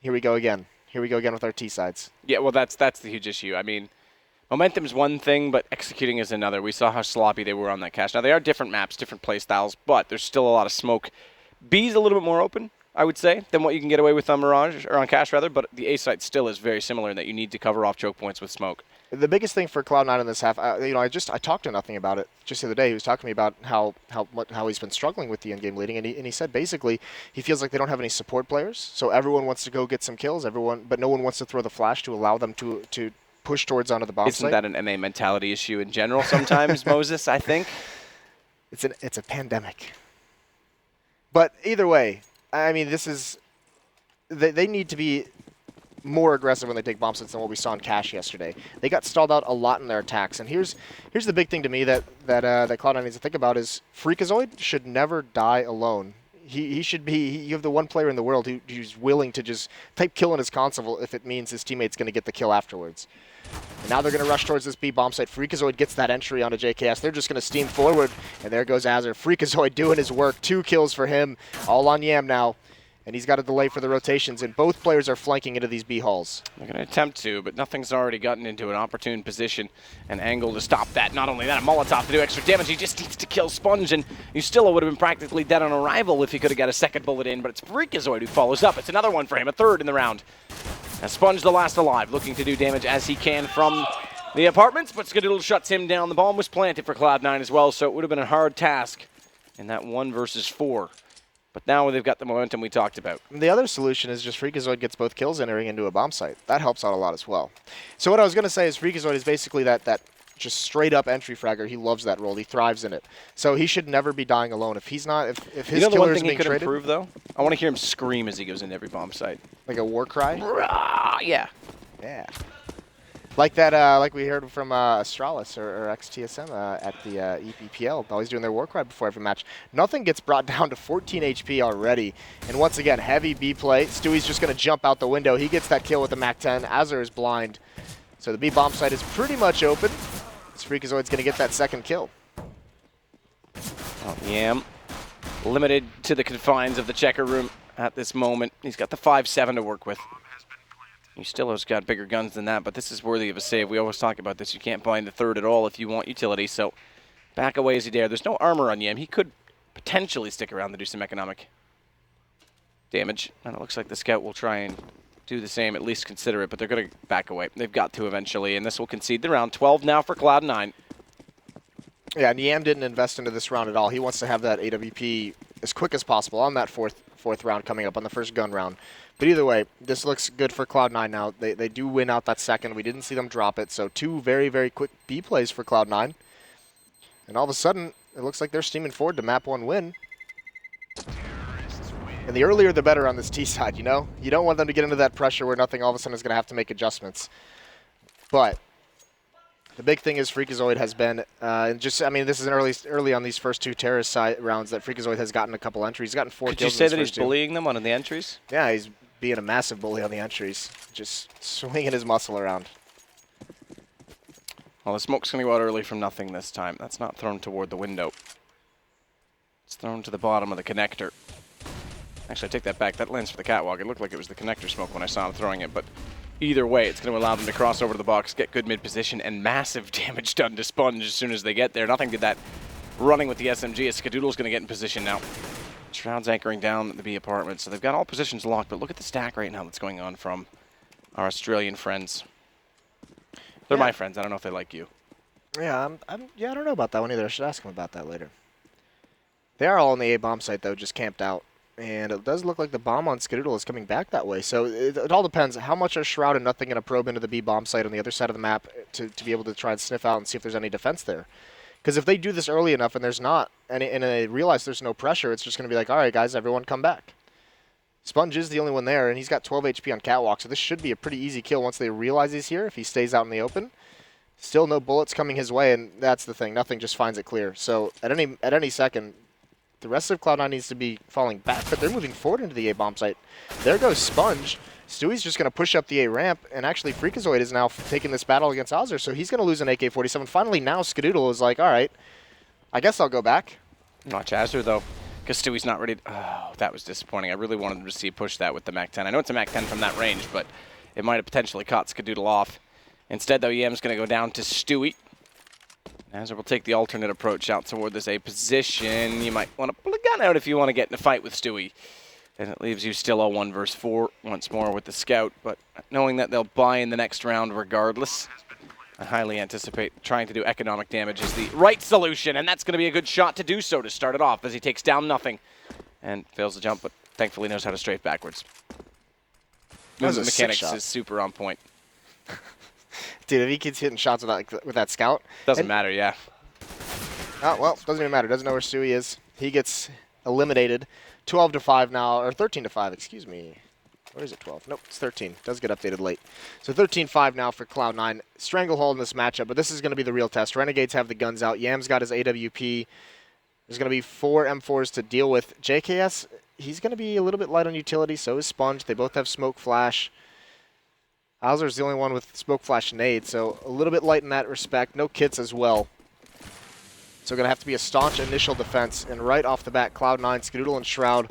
B: we go again. Here we go again with our T sides.
A: Yeah, well, that's the huge issue. I mean, momentum's one thing, but executing is another. We saw how sloppy they were on that Cash. Now, they are different maps, different play styles, but there's still a lot of smoke. B's a little bit more open, I would say, than what you can get away with on Mirage, or on Cash rather, but the A site still is very similar in that you need to cover off choke points with smoke.
B: The biggest thing for Cloud9 in this half, I talked to Nothing about it just the other day. He was talking to me about how he's been struggling with the in-game leading, and he said basically he feels like they don't have any support players, so everyone wants to go get some kills, but no one wants to throw the flash to allow them to push towards onto the bomb site.
A: Isn't that an NA mentality issue in general sometimes, Moses, I think?
B: It's a pandemic. But either way, I mean, they need to be more aggressive when they take bomb sites than what we saw in Cash yesterday. They got stalled out a lot in their attacks, and here's the big thing to me that Cloud9 needs to think about is Freakazoid should never die alone. He should be. You have the one player in the world who's willing to just type kill in his console if it means his teammate's going to get the kill afterwards. And now they're going to rush towards this B bomb site. Freakazoid gets that entry onto JKS. They're just going to steam forward, and there goes Azur. Freakazoid doing his work. 2 kills for him. All on Yam now. And he's got a delay for the rotations, and both players are flanking into these B halls.
A: They're going to attempt to, but Nothing's already gotten into an opportune position and angle to stop that. Not only that, a Molotov to do extra damage. He just needs to kill Sponge, and Ustilla would have been practically dead on arrival if he could have got a second bullet in, but it's Freakazoid who follows up. It's another one for him, a 3rd in the round. As Sponge, the last alive, looking to do damage as he can from the apartments, but Skadoodle shuts him down. The bomb was planted for Cloud9 as well, so it would have been a hard task in that 1 versus 4. But now they've got the momentum we talked about.
B: The other solution is just Freakazoid gets both kills entering into a bomb site. That helps out a lot as well. So what I was going to say is Freakazoid is basically that just straight up entry fragger. He loves that role. He thrives in it. So he should never be dying alone. If he's not, if his killer is being traded. You know the one thing he could improve though?
A: I want to hear him scream as he goes into every bomb site.
B: Like a war cry?
A: Yeah.
B: Yeah. Like that, like we heard from Astralis or XTSM at the EPPL, always doing their war cry before every match. Nothing gets brought down to 14 HP already. And once again, heavy B play. Stewie's just going to jump out the window. He gets that kill with the MAC-10. Azur is blind. So the B bomb site is pretty much open. Freakazoid's going to get that second kill.
A: Oh, Yam, limited to the confines of the checker room at this moment. He's got the 5-7 to work with. Ustilla's got bigger guns than that, but this is worthy of a save. We always talk about this. You can't bind the 3rd at all if you want utility, so Back away as he dare. There's no armor on Yam. He could potentially stick around to do some economic damage. And it looks like the scout will try and do the same, at least consider it, but they're going to back away. They've got to eventually, and this will concede the round. 12 now for Cloud9.
B: Yeah, and Yam didn't invest into this round at all. He wants to have that AWP as quick as possible on that fourth round coming up, on the first gun round. But either way, this looks good for Cloud9 now. They do win out that second. We didn't see them drop it, so 2 very, very quick B plays for Cloud9. And all of a sudden, it looks like they're steaming forward to map 1 win. And the earlier the better on this T side, you know? You don't want them to get into that pressure where nothing all of a sudden is going to have to make adjustments. But the big thing is Freakazoid has been, this is early on these first 2 terrorist rounds that Freakazoid has gotten a couple entries. He's gotten 4 kills.
A: Could you say that he's bullying them on the entries?
B: Yeah, he's being a massive bully on the entries. Just swinging his muscle around.
A: Well, the smoke's going to go out early from nothing this time. That's not thrown toward the window. It's thrown to the bottom of the connector. Actually, I take that back. That lands for the catwalk. It looked like it was the connector smoke when I saw him throwing it, but either way, it's going to allow them to cross over to the box, get good mid-position, and massive damage done to Sponge as soon as they get there. Nothing did that running with the SMG. Skadoodle's going to get in position now. Shroud's anchoring down the B apartment, so they've got all positions locked, but look at the stack right now that's going on from our Australian friends. They're my friends. I don't know if they like you.
B: Yeah, I don't know about that one either. I should ask them about that later. They are all on the A bomb site, though, just camped out. And it does look like the bomb on Skadoodle is coming back that way. So it all depends. How much are Shroud and Nothing going to probe into the B bomb site on the other side of the map to be able to try and sniff out and see if there's any defense there? Because if they do this early enough and there's not, and they realize there's no pressure, it's just going to be like, all right, guys, everyone come back. Sponge is the only one there, and he's got 12 HP on catwalk, so this should be a pretty easy kill once they realize he's here if he stays out in the open. Still no bullets coming his way, and that's the thing. Nothing just finds it clear. So at any second, the rest of Cloud9 needs to be falling back, but they're moving forward into the A bomb site. There goes Sponge. Stewie's just going to push up the A ramp, and actually Freakazoid is now taking this battle against Ozzer, so he's going to lose an AK-47. Finally, now Skadoodle is like, all right, I guess I'll go back.
A: Watch Azure, though, because Stewie's not ready. Oh, that was disappointing. I really wanted to see push that with the MAC-10. I know it's a MAC-10 from that range, but it might have potentially caught Skadoodle off. Instead, though, Yam's going to go down to Stewie. Azure will take the alternate approach out toward this A position. You might want to pull a gun out if you want to get in a fight with Stewie. And it leaves you still 0-1 versus 4 once more with the scout. But knowing that they'll buy in the next round regardless, I highly anticipate trying to do economic damage is the right solution. And that's going to be a good shot to do so to start it off as he takes down Nothing. And fails to jump, but thankfully knows how to strafe backwards. Movement mechanics is super on point.
B: Dude, if he keeps hitting shots with that scout.
A: Doesn't matter, yeah.
B: Oh, well, doesn't even matter. Doesn't know where Stewie is. He gets eliminated. 12-5 now, or 13-5, excuse me. Or is it 12? Nope, it's 13. Does get updated late. So 13-5 now for Cloud9. Stranglehold in this matchup, but this is going to be the real test. Renegades have the guns out. Yam's got his AWP. There's going to be 4 M4s to deal with. JKS, he's going to be a little bit light on utility, so is Sponge. They both have smoke flash. Ozer's the only one with smoke flash nade, so a little bit light in that respect. No kits as well. So going to have to be a staunch initial defense. And right off the bat, Cloud9, Skadoodle, and Shroud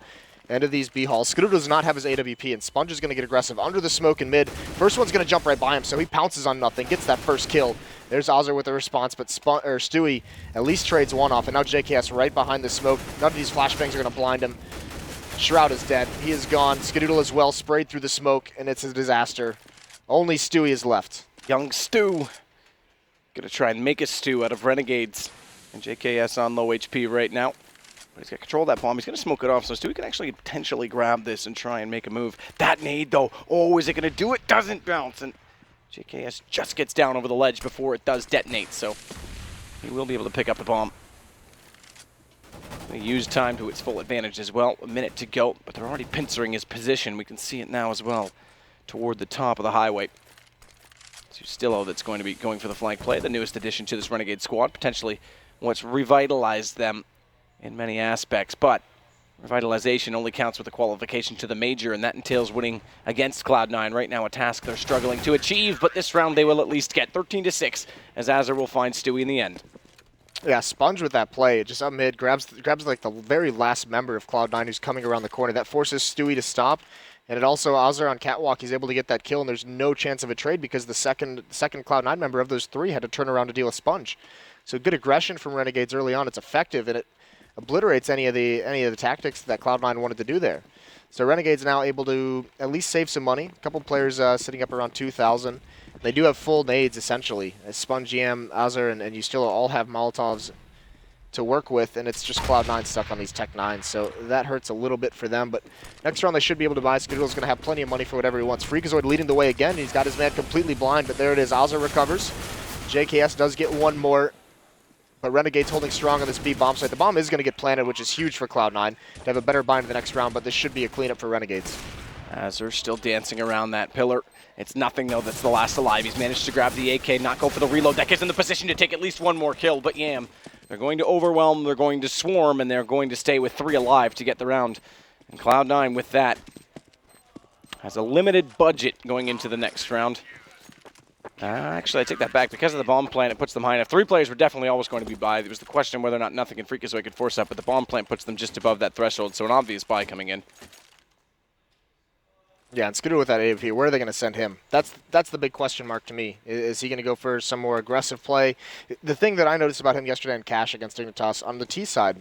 B: into these B halls. Skadoodle does not have his AWP, and Sponge is going to get aggressive under the smoke in mid. First one's going to jump right by him, so he pounces on Nothing, gets that first kill. There's Ozzer with a response, but Stewie at least trades one off, and now JKS right behind the smoke. None of these flashbangs are going to blind him. Shroud is dead. He is gone. Skadoodle as well, sprayed through the smoke, and it's a disaster. Only Stewie is left.
A: Young Stu. Gonna try and make a stew out of Renegades. And JKS on low HP right now. But he's got control of that bomb. He's gonna smoke it off, so Stewie can actually potentially grab this and try and make a move. That nade, though. Oh, is it gonna do it? Doesn't bounce. And JKS just gets down over the ledge before it does detonate, so he will be able to pick up the bomb. They use time to its full advantage as well. A minute to go, but they're already pincering his position. We can see it now as well toward the top of the highway. Stillo that's going to be going for the flank play, the newest addition to this Renegade squad, potentially what's revitalized them in many aspects, but revitalization only counts with a qualification to the Major, and that entails winning against Cloud9. Right now a task they're struggling to achieve, but this round they will at least get 13-6, as Azure will find Stewie in the end.
B: Yeah, Sponge with that play, just up mid, grabs like the very last member of Cloud9 who's coming around the corner. That forces Stewie to stop. And it also, Azur on Catwalk, he's able to get that kill, and there's no chance of a trade because the second Cloud9 member of those three had to turn around to deal a sponge. So good aggression from Renegades early on. It's effective, and it obliterates any of the tactics that Cloud9 wanted to do there. So Renegades now able to at least save some money. A couple players sitting up around 2,000. They do have full nades, essentially. Sponge, GM, Azur, and you still all have Molotovs to work with, and it's just Cloud9 stuck on these Tech 9s, so that hurts a little bit for them, but next round they should be able to buy. Skadoodle's going to have plenty of money for whatever he wants. Freakazoid leading the way again. He's got his man completely blind, but there it is. Azur recovers. JKS does get one more, but Renegade's holding strong on this B bomb site. The bomb is going to get planted, which is huge for Cloud9 to have a better bind in the next round, but this should be a cleanup for Renegades.
A: Azur still dancing around that pillar. It's nothing, though, that's the last alive. He's managed to grab the AK, not go for the reload. That gives him the position to take at least one more kill, but Yam, they're going to overwhelm, they're going to swarm, and they're going to stay with 3 alive to get the round. And Cloud9 with that has a limited budget going into the next round. Actually, I take that back. Because of the bomb plant, it puts them high enough. 3 players were definitely always going to be buy. There was the question whether or not Nothing and Freakazoid could force up, but the bomb plant puts them just above that threshold, so an obvious buy coming in.
B: Yeah, and Skadoodle with that AWP, where are they going to send him? That's the big question mark to me. Is he going to go for some more aggressive play? The thing that I noticed about him yesterday in Cash against Dignitas, on the T side,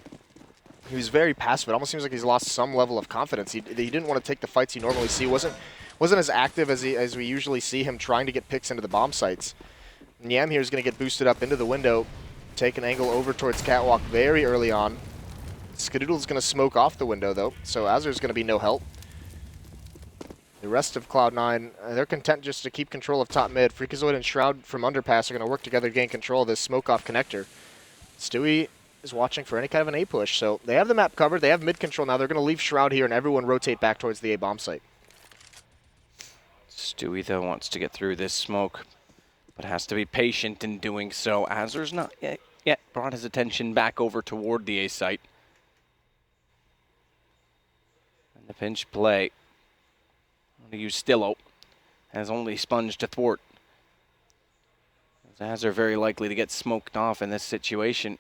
B: he was very passive. It almost seems like he's lost some level of confidence. He didn't want to take the fights you normally see. Wasn't as active as we usually see him trying to get picks into the bomb sites. And Yam here is going to get boosted up into the window, take an angle over towards Catwalk very early on. Skadoodle's going to smoke off the window, though, so Azur's going to be no help. The rest of Cloud9, they're content just to keep control of top mid. Freakazoid and Shroud from Underpass are going to work together to gain control of this smoke-off connector. Stewie is watching for any kind of an A push, so they have the map covered. They have mid control now. They're going to leave Shroud here and everyone rotate back towards the A bomb site.
A: Stewie, though, wants to get through this smoke, but has to be patient in doing so. Azur's not yet brought his attention back over toward the A site. And the pinch play. To use Stillo, has only Sponge to thwart. Azur very likely to get smoked off in this situation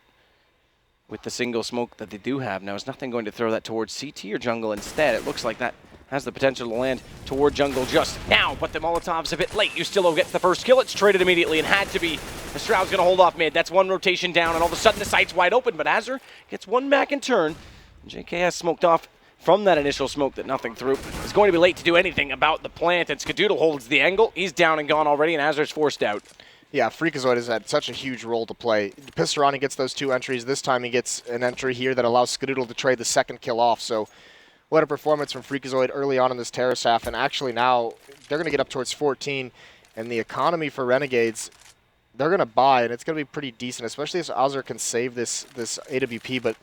A: with the single smoke that they do have. Now, is Nothing going to throw that towards CT or jungle instead? It looks like that has the potential to land toward jungle just now, but the Molotov's a bit late. Ustillo gets the first kill. It's traded immediately and had to be. The Shroud's going to hold off mid. That's one rotation down, and all of a sudden the site's wide open, but Azur gets one back in turn. JKS smoked off from that initial smoke that Nothing threw. It's going to be late to do anything about the plant, and Skadoodle holds the angle. He's down and gone already, and Azur's forced out. Yeah, Freakazoid has had such a huge role to play. Pisserani gets those 2 entries. This time he gets an entry here that allows Skadoodle to trade the second kill off. So what a performance from Freakazoid early on in this Terrace half, and actually now they're going to get up towards 14, and the economy for Renegades, they're going to buy, and it's going to be pretty decent, especially if Azur can save this AWP, but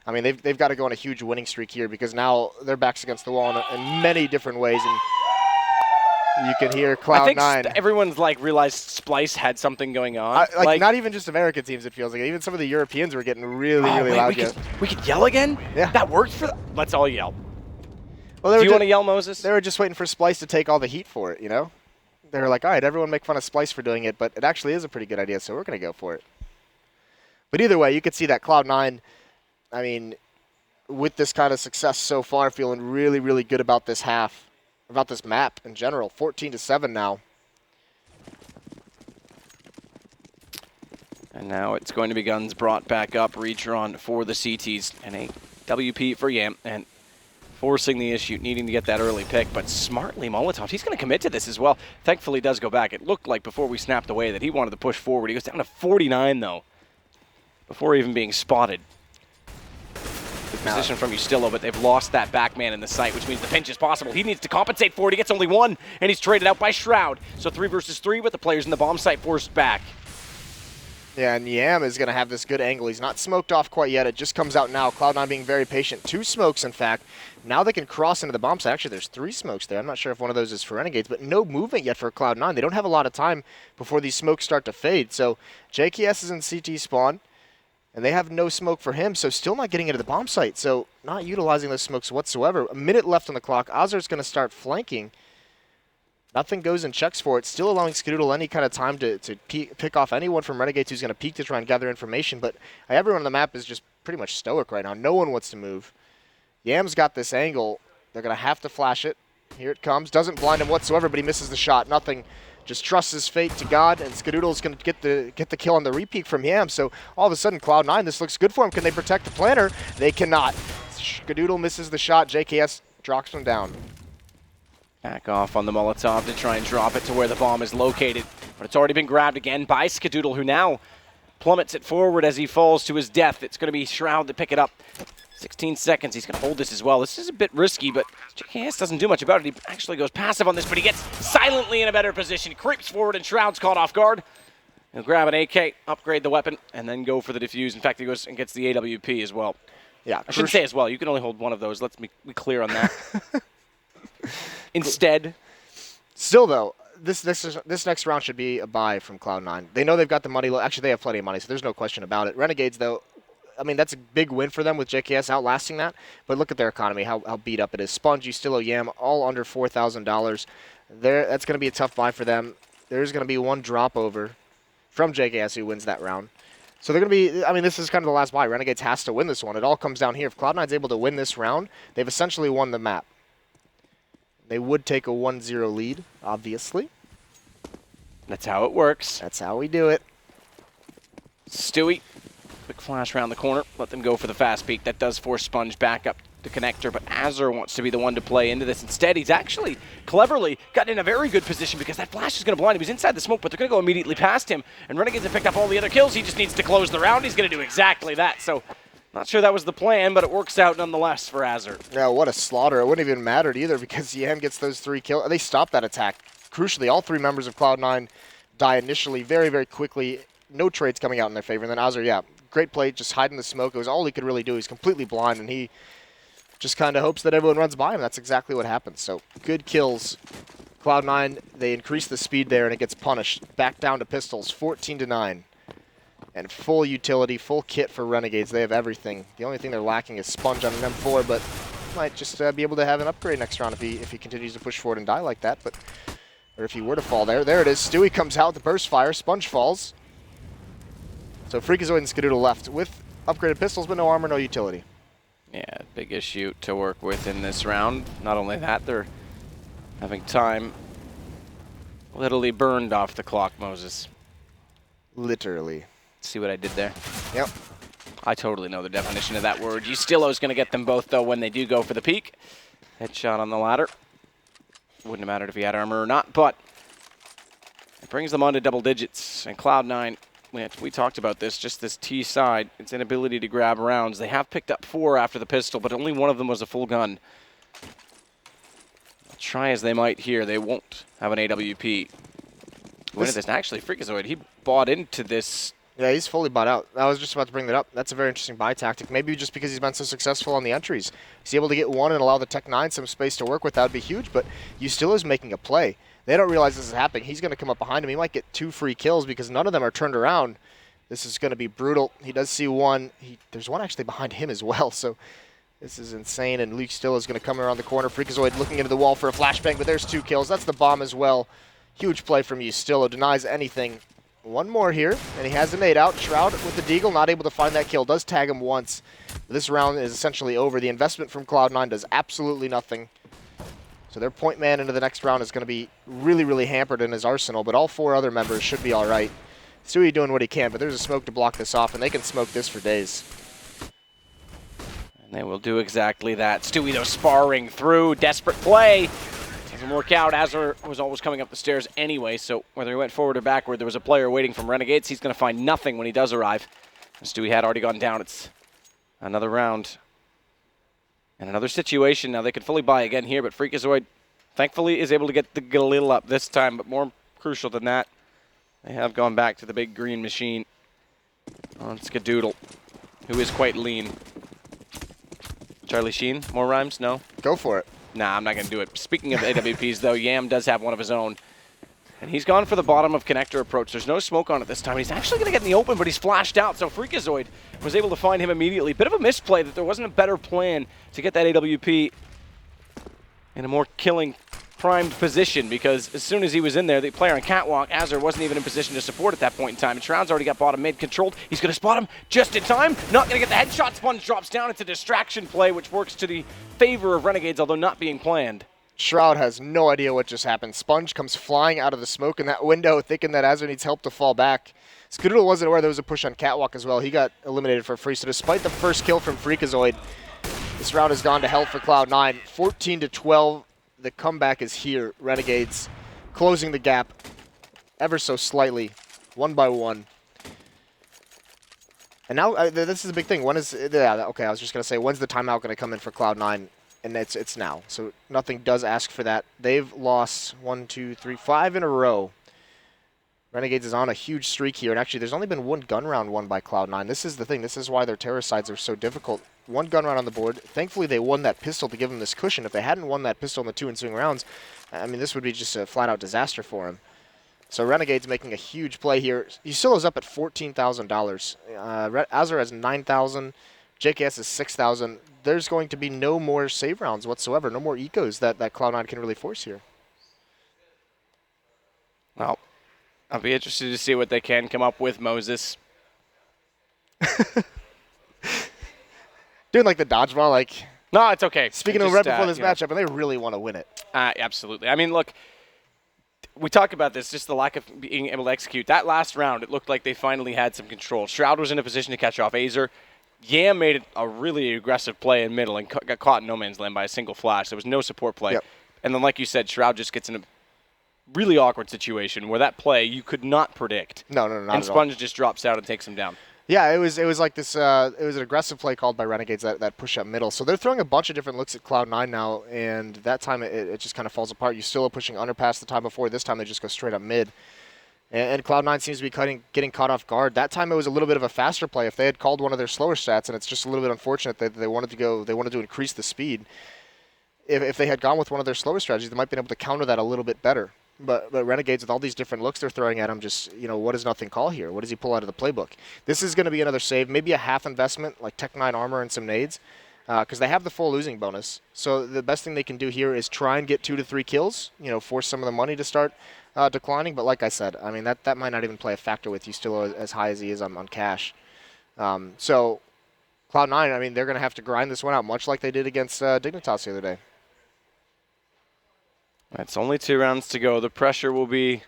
A: I mean, they've got to go on a huge winning streak here because now their back's against the wall in many different ways, and you can hear Cloud9. I think everyone's realized Splice had something going on.
B: Not even just American teams, it feels like. Even some of the Europeans were getting really loud.
A: We could yell again?
B: Yeah.
A: That worked for Let's all yell.
B: Well,
A: do you want to yell, Moses?
B: They were just waiting for Splice to take all the heat for it, you know? They were like, all right, everyone make fun of Splice for doing it, but it actually is a pretty good idea, so we're going to go for it. But either way, you could see that Cloud9, I mean, with this kind of success so far, feeling really good about this half, about this map in general. 14-7 now. And now it's going to be guns brought back up, redrawn for the CTs, and a WP for Yam, and forcing the issue, needing to get that early pick, but smartly Molotov, he's going to commit to this as well. Thankfully, he does go back. It looked like before we snapped away that he wanted to push forward. He goes down to 49, though, before even being spotted. Good position from Ustillo, but they've lost that back man in the site, which means the pinch is possible. He needs to compensate for it. He gets only one, and he's traded out by Shroud. So 3 versus 3 with the players in the bomb site forced back. Yeah, and Yam is going to have this good angle. He's not smoked off quite yet. It just comes out now. Cloud9 being very patient. 2 smokes, in fact. Now they can cross into the bomb site. Actually, there's 3 smokes there. I'm not sure if one of those is for Renegades, but no movement yet for Cloud9. They don't have a lot of time before these smokes start to fade. So JKS is in CT spawn. And they have no smoke for him, so still not getting into the bomb site. So not utilizing those smokes whatsoever. A minute left on the clock. Azur's going to start flanking. Nothing goes and checks for it. Still allowing Skadoodle any kind of time to pick off anyone from Renegades who's going to peek to try and gather information. But everyone on the map is just pretty much stoic right now. No one wants to move. Yam's got this angle. They're going to have to flash it. Here it comes. Doesn't blind him whatsoever, but he misses the shot. Nothing. Just trusts his fate to God, and Skadoodle is going to get the kill on the repeat from Yam. So all of a sudden, Cloud9, this looks good for him. Can they protect the planter? They cannot. Skadoodle misses the shot. JKS drops him down.
A: Back off on the Molotov to try and drop it to where the bomb is located. But it's already been grabbed again by Skadoodle, who now plummets it forward as he falls to his death. It's going to be Shroud to pick it up. 16 seconds. He's going to hold this as well. This is a bit risky, but JKS doesn't do much about it. He actually goes passive on this, but he gets silently in a better position. Creeps forward, and Shroud's caught off guard. He'll grab an AK, upgrade the weapon, and then go for the defuse. In fact, he goes and gets the AWP as well.
B: Yeah,
A: I shouldn't say as well. You can only hold one of those. Let's be clear on that. Instead.
B: Still, though, this next round should be a buy from Cloud9. They know they've got the money. Actually, they have plenty of money, so there's no question about it. Renegades, though, I mean, that's a big win for them with JKS outlasting that. But look at their economy, how beat up it is. Sponge, Ustillo, Yam, all under $4,000. That's going to be a tough buy for them. There's going to be one drop over from JKS who wins that round. So they're going to be, I mean, this is kind of the last buy. Renegades has to win this one. It all comes down here. If Cloud9's able to win this round, they've essentially won the map. They would take a 1-0 lead, obviously.
A: That's how it works.
B: That's how we do it.
A: Stewie, quick flash around the corner. Let them go for the fast peek. That does force Sponge back up the connector, but Azur wants to be the one to play into this. Instead, he's actually cleverly gotten in a very good position because that flash is going to blind him. He's inside the smoke, but they're going to go immediately past him. And Renegades have picked up all the other kills. He just needs to close the round. He's going to do exactly that. So, not sure that was the plan, but it works out nonetheless for Azur.
B: Yeah, what a slaughter. It wouldn't even mattered either because Yam gets those 3 kills. They stopped that attack. Crucially, all 3 members of Cloud9 die initially very, very quickly. No trades coming out in their favor. And then Azur, yeah, great play, just hiding the smoke. It was all he could really do. He's completely blind, and he just kind of hopes that everyone runs by him. That's exactly what happens. So, good kills. Cloud9, they increase the speed there, and it gets punished. Back down to pistols, 14-9. And full utility, full kit for Renegades. They have everything. The only thing they're lacking is Sponge on an M4, but might just be able to have an upgrade next round if he continues to push forward and die like that. But or if he were to fall there. There it is. Stewie comes out with the burst fire. Sponge falls. So Freakazoid and Skadoodle left with upgraded pistols, but no armor, no utility.
A: Yeah, big issue to work with in this round. Not only that, they're having time literally burned off the clock, Moses.
B: Literally.
A: See what I did there?
B: Yep.
A: I totally know the definition of that word. Ustillo's going to get them both, though, when they do go for the peak. Headshot on the ladder. Wouldn't have mattered if he had armor or not, but it brings them on to double digits. And Cloud9, we talked about this, just this T side, its inability to grab rounds. They have picked up 4 after the pistol, but only one of them was a full gun. Try as they might here, they won't have an AWP. Win this. Actually, Freakazoid, he bought into this.
B: Yeah, he's fully bought out. I was just about to bring that up. That's a very interesting buy tactic. Maybe just because he's been so successful on the entries. He's able to get one and allow the Tech-9 some space to work with. That would be huge, but Ustillo's making a play. They don't realize this is happening. He's going to come up behind him. He might get 2 free kills because none of them are turned around. This is going to be brutal. He does see one. There's one actually behind him as well, so this is insane. And Luke Still is going to come around the corner. Freakazoid looking into the wall for a flashbang, but there's 2 kills. That's the bomb as well. Huge play from Ustillo. Denies anything. One more here, and he has the nade out. Shroud with the deagle, not able to find that kill. Does tag him once. This round is essentially over. The investment from Cloud9 does absolutely nothing. So their point man into the next round is going to be really, really hampered in his arsenal, but all 4 other members should be all right. Stewie doing what he can, but there's a smoke to block this off, and they can smoke this for days.
A: And they will do exactly that. Stewie, though, sparring through. Desperate play. Doesn't work out. Azur was always coming up the stairs anyway, so whether he went forward or backward, there was a player waiting from Renegades. He's going to find nothing when he does arrive. And Stewie had already gone down. It's another round. And another situation. Now they can fully buy again here, but Freakazoid, thankfully, is able to get the Galil up this time. But more crucial than that, they have gone back to the big green machine on Skadoodle, who is quite lean. Charlie Sheen, more rhymes? No?
B: Go for it.
A: Nah, I'm not going to do it. Speaking of AWPs, though, Yam does have one of his own. And he's gone for the bottom of connector approach. There's no smoke on it this time. He's actually going to get in the open, but he's flashed out. So Freakazoid was able to find him immediately. Bit of a misplay that there wasn't a better plan to get that AWP in a more killing primed position, because as soon as he was in there, the player on Catwalk, Azur, wasn't even in position to support at that point in time. And Shroud's already got bottom mid controlled. He's going to spot him just in time. Not going to get the headshot. Sponge drops down. It's a distraction play, which works to the favor of Renegades, although not being planned.
B: Shroud has no idea what just happened. Sponge comes flying out of the smoke in that window, thinking that Azure needs help to fall back. Skadoodle wasn't aware there was a push on Catwalk as well. He got eliminated for free. So despite the first kill from Freakazoid, this round has gone to hell for Cloud9. 14-12. The comeback is here. Renegades closing the gap ever so slightly, 1 by 1. And now this is a big thing. When is okay? I was just gonna say, when's the timeout gonna come in for Cloud9? And it's now. So nothing does ask for that. They've lost 1, 2, 3, 5 in a row. Renegades is on a huge streak here, and actually there's only been 1 gun round won by Cloud9. This is the thing. This is why their terror sides are so difficult. 1 gun round on the board. Thankfully they won that pistol to give them this cushion. If they hadn't won that pistol in the 2 ensuing rounds, I mean, this would be just a flat-out disaster for him. So Renegades making a huge play here. Usilo's up at $14,000. Azure has 9,000. JKS is 6,000. There's going to be no more save rounds whatsoever. No more ecos that Cloud9 can really force here.
A: Well, I'll be interested to see what they can come up with, Moses.
B: Doing like the dodgeball, like...
A: No, it's okay.
B: Speaking of right before this matchup, and they really want to win it.
A: Absolutely. I mean, look, we talk about this, just the lack of being able to execute. That last round, it looked like they finally had some control. Shroud was in a position to catch off Azer. Yam made a really aggressive play in middle and got caught in no man's land by a single flash. There was no support play.
B: Yep.
A: And then, like you said, Shroud just gets in a really awkward situation where that play you could not predict.
B: No, not
A: and Sponge just drops out and takes him down.
B: Yeah, it was like this. It was an aggressive play called by Renegades, that push up middle. So they're throwing a bunch of different looks at Cloud9 now, and that time it just kind of falls apart. You still are pushing underpass the time before. This time they just go straight up mid. And Cloud9 seems to be getting caught off guard. That time it was a little bit of a faster play. If they had called one of their slower stats, and it's just a little bit unfortunate that they wanted to increase the speed. If they had gone with one of their slower strategies, they might have been able to counter that a little bit better. But Renegades, with all these different looks they're throwing at him, just, what does nothing call here? What does he pull out of the playbook? This is going to be another save, maybe a half investment, like Tech 9 armor and some nades, because they have the full losing bonus. So the best thing they can do here is try and get 2 to 3 kills, force some of the money to start declining. But like I said, I mean, that might not even play a factor with you still as high as he is on cash. So Cloud9, I mean, they're going to have to grind this one out, much like they did against Dignitas the other day.
A: It's only 2 rounds to go. The pressure will be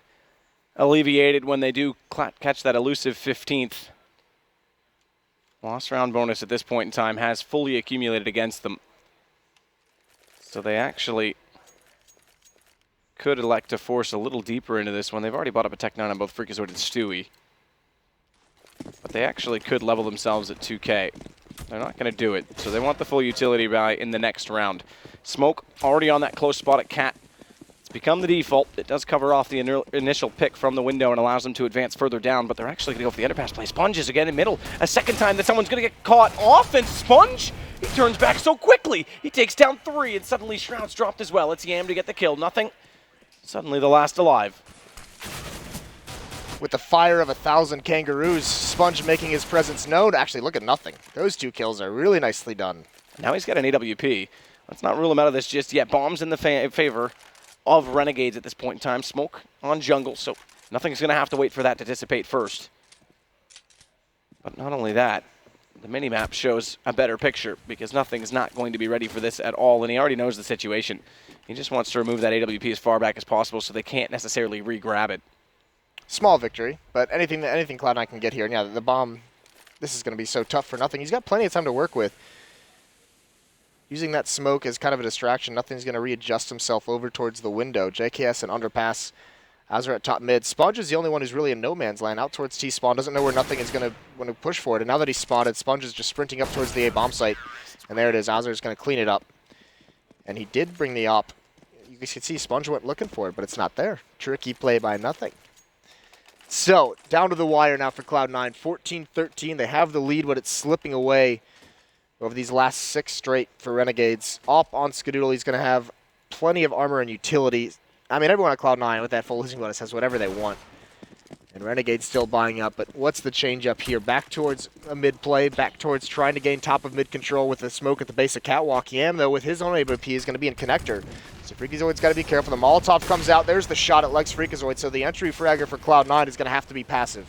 A: alleviated when they do catch that elusive 15th. Lost round bonus at this point in time has fully accumulated against them. So they actually could elect to force a little deeper into this one. They've already bought up a Tech 9 on both Freakazoid and Stewie. But they actually could level themselves at 2K. They're not going to do it. So they want the full utility buy in the next round. Smoke already on that close spot at Cat. Become the default. It does cover off the initial pick from the window and allows them to advance further down, but they're actually going to go for the underpass play. Sponge is again in middle. A second time that someone's going to get caught off, and Sponge, he turns back so quickly. He takes down 3, and suddenly Shroud's dropped as well. It's Yam to get the kill. Nothing. Suddenly the last alive.
B: With the fire of 1,000 kangaroos, Sponge making his presence known. Actually, look at nothing. Those 2 kills are really nicely done.
A: Now he's got an AWP. Let's not rule him out of this just yet. Bombs in the favor of Renegades at this point in time. Smoke on jungle, so nothing's going to have to wait for that to dissipate first. But not only that, the minimap shows a better picture because nothing's not going to be ready for this at all, and he already knows the situation. He just wants to remove that AWP as far back as possible so they can't necessarily re-grab it.
B: Small victory, but anything Cloud9 can get here. And yeah, the bomb, this is going to be so tough for nothing. He's got plenty of time to work with. Using that smoke as kind of a distraction, nothing's going to readjust himself over towards the window. JKS and underpass. Azure at top mid. Sponge is the only one who's really in no man's land. Out towards T-spawn. Doesn't know where nothing is going to push for it. And now that he's spotted, Sponge is just sprinting up towards the A-bomb site. And there it is. Azure is going to clean it up. And he did bring the op. You guys can see Sponge went looking for it, but it's not there. Tricky play by nothing. So, down to the wire now for Cloud9. 14-13. They have the lead, but it's slipping away over these last 6 straight for Renegades. Op on Skadoodle, he's going to have plenty of armor and utility. I mean, everyone at Cloud9 with that full losing bonus has whatever they want. And Renegades still buying up, but what's the change up here? Back towards a mid play, back towards trying to gain top of mid control with the smoke at the base of Catwalk. Yam, though, with his own AWP is going to be in connector. So Freakazoid's got to be careful. The Molotov comes out. There's the shot at Lex Freakazoid. So the entry fragger for Cloud9 is going to have to be passive.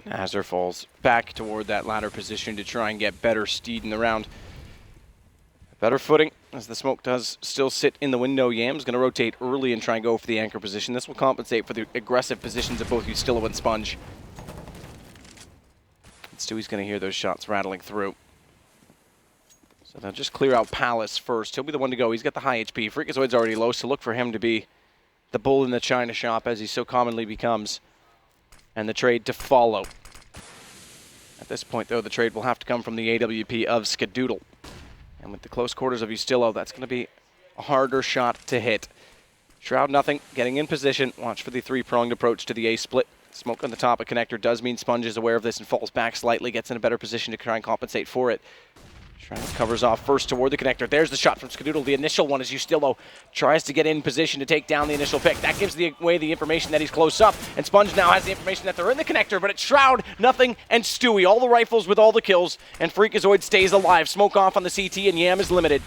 A: Azure falls back toward that ladder position to try and get better steed in the round. Better footing as the smoke does still sit in the window. Yam's going to rotate early and try and go for the anchor position. This will compensate for the aggressive positions of both Ustillo and Sponge. And Stewie's going to hear those shots rattling through. So they'll just clear out Palace first. He'll be the one to go. He's got the high HP. Freakazoid's already low, so look for him to be the bull in the china shop, as he so commonly becomes, and the trade to follow. At this point, though, the trade will have to come from the AWP of Skadoodle. And with the close quarters of Ustillo, that's going to be a harder shot to hit. Shroud nothing, getting in position. Watch for the three-pronged approach to the A-split. Smoke on the top of connector does mean Sponge is aware of this and falls back slightly, gets in a better position to try and compensate for it. Shroud covers off first toward the connector. There's the shot from Skadoodle. The initial one is Ustillo tries to get in position to take down the initial pick. That gives away the information that he's close up, and Sponge now has the information that they're in the connector, but it's Shroud, nothing, and Stewie. All the rifles with all the kills, and Freakazoid stays alive. Smoke off on the CT, and Yam is limited.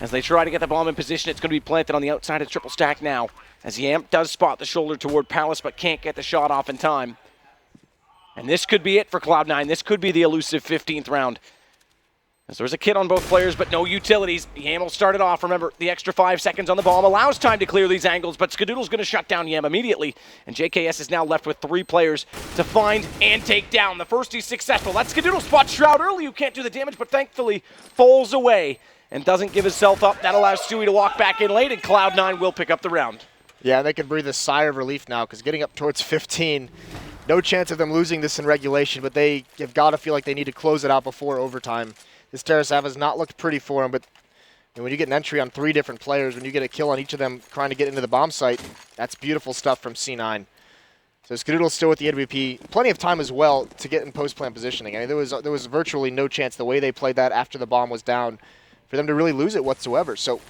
A: As they try to get the bomb in position, it's going to be planted on the outside of triple stack now, as Yam does spot the shoulder toward Palace, but can't get the shot off in time. And this could be it for Cloud9. This could be the elusive 15th round. As there's a kit on both players, but no utilities. Yam will start it off. Remember, the extra 5 seconds on the bomb allows time to clear these angles, but Skadoodle's going to shut down Yam immediately, and JKS is now left with 3 players to find and take down. The first he's successful. That Skadoodle spots Shroud early, who can't do the damage, but thankfully falls away and doesn't give himself up. That allows Stewie to walk back in late, and Cloud9 will pick up the round.
B: Yeah, they can breathe a sigh of relief now, because getting up towards 15, no chance of them losing this in regulation, but they have got to feel like they need to close it out before overtime. This Terrace has not looked pretty for him, but when you get an entry on 3 different players, when you get a kill on each of them trying to get into the bomb site, that's beautiful stuff from C9. So Skadoodle's still with the AWP. Plenty of time as well to get in post-plant positioning. I mean, there was virtually no chance the way they played that after the bomb was down for them to really lose it whatsoever. So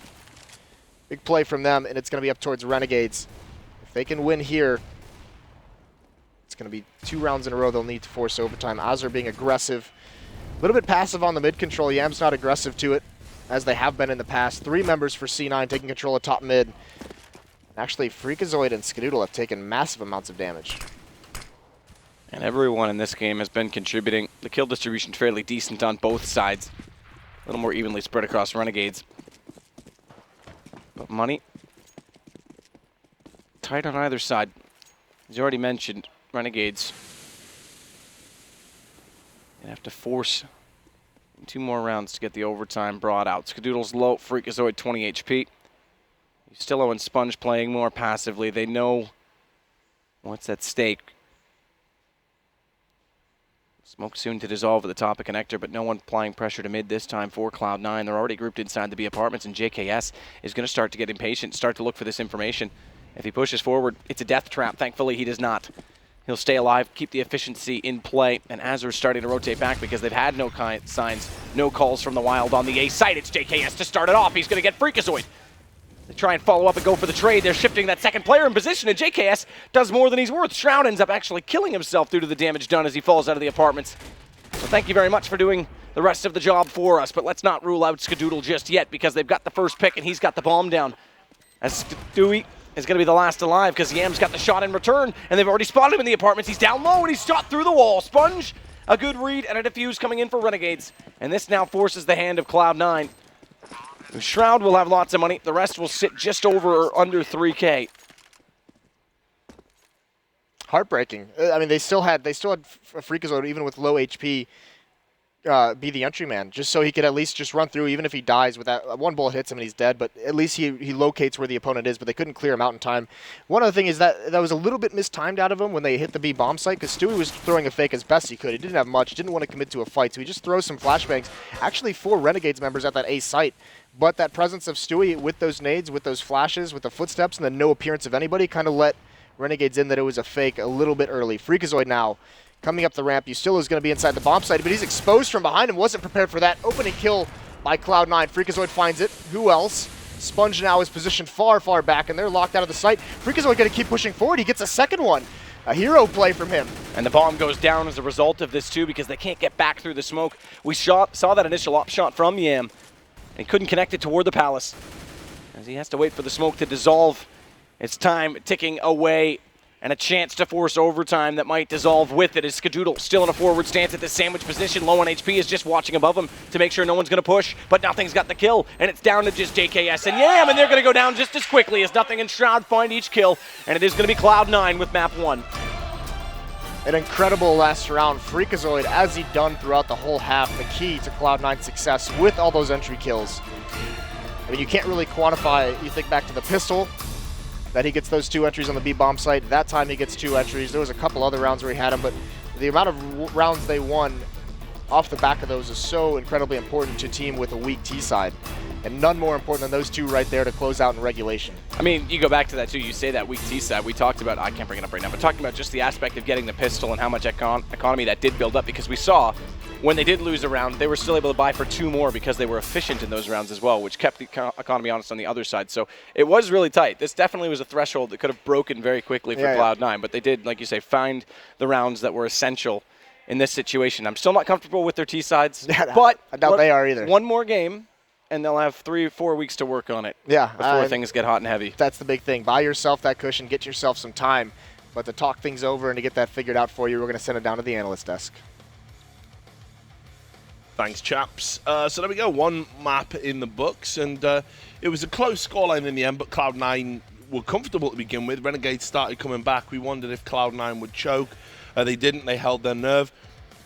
B: big play from them, and it's going to be up towards Renegades. If they can win here, it's going to be 2 rounds in a row they'll need to force overtime. Azur being aggressive. A little bit passive on the mid control. Yam's not aggressive to it, as they have been in the past. 3 members for C9 taking control of top mid. Actually, Freakazoid and Skadoodle have taken massive amounts of damage.
A: And everyone in this game has been contributing. The kill distribution fairly decent on both sides. A little more evenly spread across Renegades. But money tight on either side. As you already mentioned, Renegades have to force 2 more rounds to get the overtime brought out. Skadoodle's low, Freakazoid 20 HP. Ustillo and Sponge playing more passively. They know what's at stake. Smoke soon to dissolve at the top of connector, but no one applying pressure to mid this time for Cloud9. They're already grouped inside the B apartments, and JKS is going to start to get impatient, start to look for this information. If he pushes forward, it's a death trap. Thankfully, he does not. He'll stay alive, keep the efficiency in play, and Azur's starting to rotate back because they've had no signs, no calls from the Wild on the A site. It's JKS to start it off. He's going to get Freakazoid. They try and follow up and go for the trade. They're shifting that second player in position, and JKS does more than he's worth. Shroud ends up actually killing himself due to the damage done as he falls out of the apartments. So thank you very much for doing the rest of the job for us, but let's not rule out Skadoodle just yet because they've got the first pick and he's got the bomb down. As Stewie is going to be the last alive because Yam's got the shot in return, and they've already spotted him in the apartments. He's down low, and he's shot through the wall. Sponge, a good read, and a defuse coming in for Renegades. And this now forces the hand of Cloud9. Shroud will have lots of money. The rest will sit just over or under 3K.
B: Heartbreaking. I mean, they still had Freakazoid even with low HP be the entry man, just so he could at least just run through, even if he dies with that. 1 bullet hits him and he's dead, but at least he locates where the opponent is, but they couldn't clear him out in time. One other thing is that was a little bit mistimed out of him when they hit the B bomb site, because Stewie was throwing a fake as best he could. He didn't have much, didn't want to commit to a fight, so he just throws some flashbangs. Actually 4 Renegades members at that A site, but that presence of Stewie with those nades, with those flashes, with the footsteps, and then no appearance of anybody kind of let Renegades in that it was a fake a little bit early. Freakazoid now coming up the ramp. Ustillo is going to be inside the bomb site, but he's exposed from behind and wasn't prepared for that. Opening kill by Cloud9. Freakazoid finds it. Who else? Sponge now is positioned far, far back, and they're locked out of the site. Freakazoid going to keep pushing forward. He gets a second one. A hero play from him.
A: And the bomb goes down as a result of this, too, because they can't get back through the smoke. We saw that initial op shot from Yam, and he couldn't connect it toward the Palace, as he has to wait for the smoke to dissolve. It's time ticking away. and a chance to force overtime that might dissolve with it as Skadoodle still in a forward stance at the sandwich position. Low on HP is just watching above him to make sure no one's going to push, but Nothing's got the kill, and it's down to just JKS and Yam, and they're going to go down just as quickly as Nothing and Shroud find each kill, and it is going to be Cloud9 with map 1.
B: An incredible last round. Freakazoid, as he done throughout the whole half, the key to Cloud9's success with all those entry kills. I mean, you can't really quantify, you think back to the pistol, that he gets those 2 entries on the B-bomb site. That time he gets 2 entries. There was a couple other rounds where he had them, but the amount of rounds they won off the back of those is so incredibly important to a team with a weak T-side. And none more important than those 2 right there to close out in regulation.
A: I mean, you go back to that too, you say that weak T-side, we talked about, I can't bring it up right now, but talking about just the aspect of getting the pistol and how much economy that did build up, because we saw when they did lose a round, they were still able to buy for 2 more because they were efficient in those rounds as well, which kept the economy honest on the other side. So it was really tight. This definitely was a threshold that could have broken very quickly for Cloud9, but they did, like you say, find the rounds that were essential in this situation. I'm still not comfortable with their T-sides, but
B: I doubt they are either.
A: One more game, and they'll have 3 or 4 weeks to work on it before things get hot and heavy.
B: That's the big thing. Buy yourself that cushion, get yourself some time. But to talk things over and to get that figured out for you, we're going to send it down to the analyst desk.
C: Thanks, chaps. So there we go, 1 map in the books, and it was a close scoreline in the end, but Cloud9 were comfortable to begin with. Renegades started coming back. We wondered if Cloud9 would choke. They didn't. They held their nerve.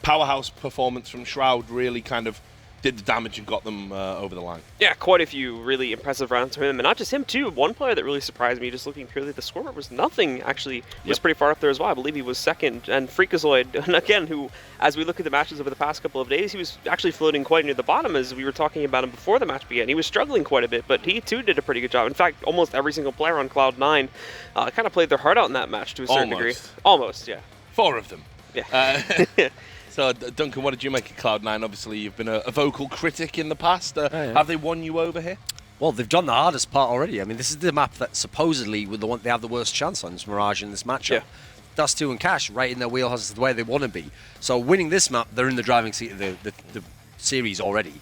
C: Powerhouse performance from Shroud really kind of did the damage and got them over the line.
D: Yeah, quite a few really impressive rounds from him, and not just him too. One player that really surprised me, just looking purely at the scoreboard, was Nothing. Actually, was pretty far up there as well. I believe he was second, and Freakazoid, and again, who, as we look at the matches over the past couple of days, he was actually floating quite near the bottom, as we were talking about him before the match began. He was struggling quite a bit, but he too did a pretty good job. In fact, almost every single player on Cloud9 kind of played their heart out in that match to a certain degree. Almost, yeah.
C: 4 of them.
D: Yeah.
C: So, Duncan, what did you make of Cloud9? Obviously, you've been a vocal critic in the past. Have they won you over here?
E: Well, they've done the hardest part already. I mean, this is the map that supposedly with the one they have the worst chance on, is Mirage in this matchup.
D: Yeah.
E: Dust2 and Cash right in their wheelhouse is the way they want to be. So winning this map, they're in the driving seat of the series already.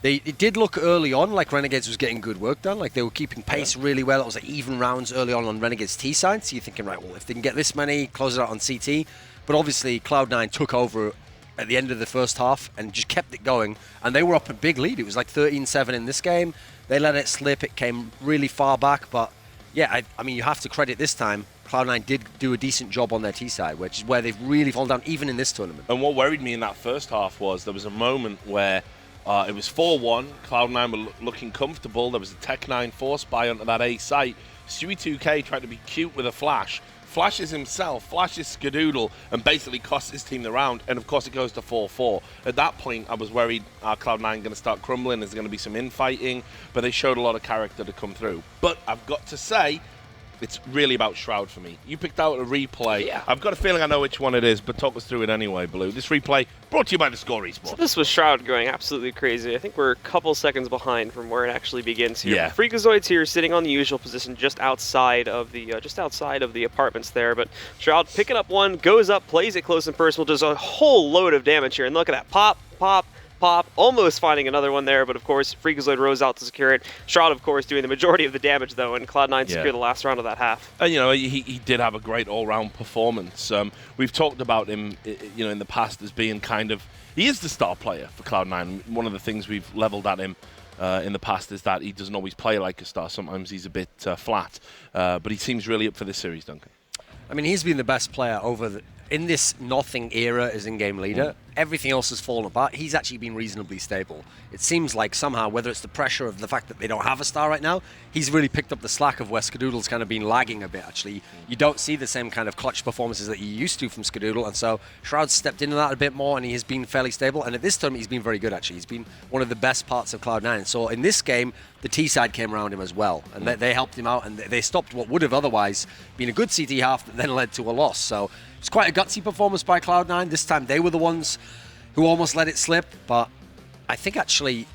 E: It did look early on like Renegades was getting good work done. Like they were keeping pace really well. It was like even rounds early on Renegades T side. So you're thinking, right, well, if they can get this many, close it out on CT. But obviously Cloud9 took over at the end of the first half and just kept it going. And they were up a big lead. It was like 13-7 in this game. They let it slip. It came really far back. But yeah, I mean, you have to credit this time. Cloud9 did do a decent job on their T side, which is where they've really fallen down, even in this tournament.
C: And what worried me in that first half was there was a moment where it was 4-1. Cloud9 were looking comfortable. There was a Tech9 force buy onto that A site. Stewie2K tried to be cute with a flash. Flashes himself, flashes Skadoodle, and basically costs his team the round. And of course, it goes to 4-4. At that point, I was worried, are Cloud9 going to start crumbling? Is there going to be some infighting? But they showed a lot of character to come through. But I've got to say, it's really about Shroud for me. You picked out a replay.
D: Yeah.
C: I've got a feeling I know which one it is, but talk us through it anyway, Blue. This replay brought to you by the Score Esports.
D: So this was Shroud going absolutely crazy. I think we're a couple seconds behind from where it actually begins here.
C: Yeah.
D: Freakazoid's here, sitting on the usual position, just outside of the apartments there. But Shroud picking up one, goes up, plays it close and personal, does a whole load of damage here. And look at that, pop, pop, pop, almost finding another one there, but of course Freakazoid rose out to secure it. Shroud, of course, doing the majority of the damage though, and Cloud9 secure the last round of that half.
C: And you know, he did have a great all-round performance. We've talked about him, you know, in the past as being kind of, he is the star player for Cloud9. One of the things we've leveled at him in the past is that he doesn't always play like a star. Sometimes he's a bit flat, but he seems really up for this series, Duncan.
E: I mean, he's been the best player in this Nothing era as in-game leader. Everything else has fallen apart. He's actually been reasonably stable. It seems like somehow, whether it's the pressure of the fact that they don't have a star right now, he's really picked up the slack of where Skadoodle's kind of been lagging a bit, actually. You don't see the same kind of clutch performances that you used to from Skadoodle, and so Shroud's stepped into that a bit more, and he has been fairly stable. And at this tournament, he's been very good, actually. He's been one of the best parts of Cloud9. So in this game, the T side came around him as well, and they helped him out, and they stopped what would have otherwise been a good CT half that then led to a loss. So it's quite a gutsy performance by Cloud9. This time they were the ones who almost let it slip, but I think actually,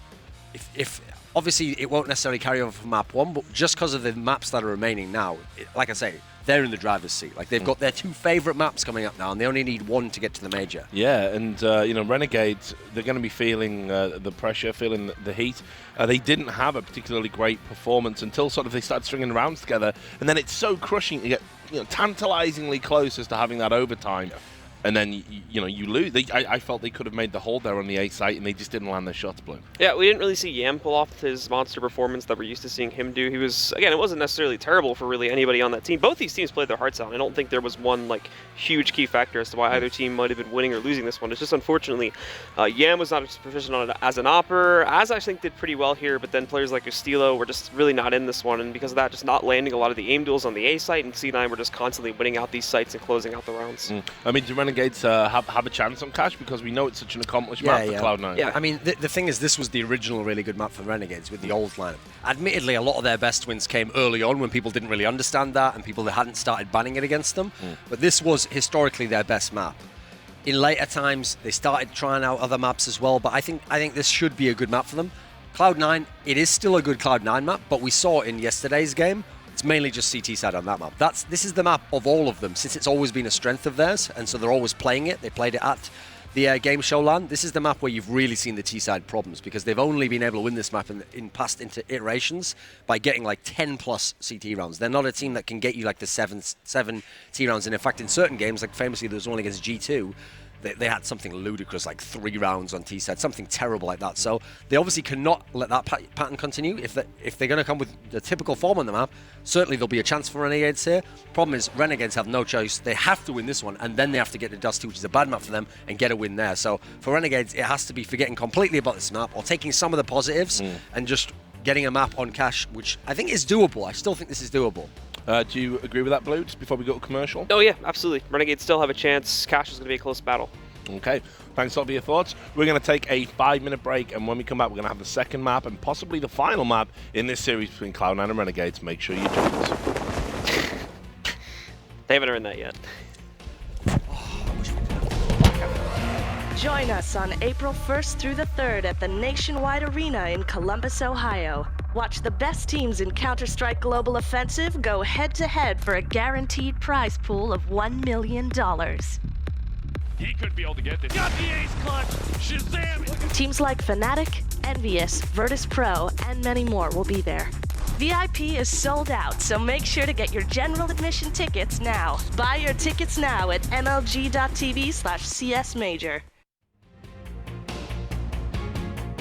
E: if obviously it won't necessarily carry over from map 1, but just because of the maps that are remaining now, like I say, they're in the driver's seat. Like they've got their 2 favorite maps coming up now, and they only need 1 to get to the major.
C: Yeah, and you know, Renegades, they're going to be feeling the pressure, feeling the heat. They didn't have a particularly great performance until sort of they started stringing rounds together, and then it's so crushing to get tantalizingly close as to having that overtime. And then, you lose. I felt they could have made the hold there on the A site, and they just didn't land their shots, Blue.
D: Yeah, we didn't really see Yam pull off his monster performance that we're used to seeing him do. He was, again, it wasn't necessarily terrible for really anybody on that team. Both these teams played their hearts out. I don't think there was one, like, huge key factor as to why either team might have been winning or losing this one. It's just, unfortunately, Yam was not as proficient on it as an opper. Az, I think, did pretty well here, but then players like Estilo were just really not in this one, and because of that, just not landing a lot of the aim duels on the A site, and C9 were just constantly winning out these sites and closing out the rounds.
C: I mean, do Renegades have a chance on Cash, because we know it's such an accomplished map for Cloud9.
E: Yeah, I mean, the thing is, this was the original really good map for Renegades with the old lineup. Admittedly, a lot of their best wins came early on when people didn't really understand that and people that hadn't started banning it against them. But this was historically their best map. In later times, they started trying out other maps as well, but I think this should be a good map for them. Cloud9, it is still a good Cloud9 map, but we saw in yesterday's game, it's mainly just CT side on that map. This is the map of all of them, since it's always been a strength of theirs, and so they're always playing it. They played it at the game show LAN. This is the map where you've really seen the T-side problems, because they've only been able to win this map in past iterations by getting like 10 plus CT rounds. They're not a team that can get you like the 7 T rounds, and in fact in certain games, like famously there was one against G2, they had something ludicrous, like 3 rounds on T-side, something terrible like that. So they obviously cannot let that pattern continue. If they're going to come with the typical form on the map, certainly there'll be a chance for Renegades here. Problem is, Renegades have no choice. They have to win this one, and then they have to get to Dusty, which is a bad map for them, and get a win there. So for Renegades, it has to be forgetting completely about this map, or taking some of the positives, and just getting a map on Cash, which I think is doable. I still think this is doable.
C: Do you agree with that, Blue, just before we go to commercial?
D: Oh yeah, absolutely. Renegades still have a chance. Cash is going to be a close battle.
C: Okay, thanks a lot for your thoughts. We're going to take a 5-minute break, and when we come back, we're going to have the second map and possibly the final map in this series between Cloud9 and Renegades. Make sure you join us.
D: They haven't earned that yet.
F: Join us on April 1st through the 3rd at the Nationwide Arena in Columbus, Ohio. Watch the best teams in Counter-Strike Global Offensive go head-to-head for a guaranteed prize pool of $1 million.
G: He could be able to get this. Got the ace clutch! Shazam!
F: Teams like Fnatic, Envious, Virtus Pro, and many more will be there. VIP is sold out, so make sure to get your general admission tickets now. Buy your tickets now at mlg.tv/csmajor.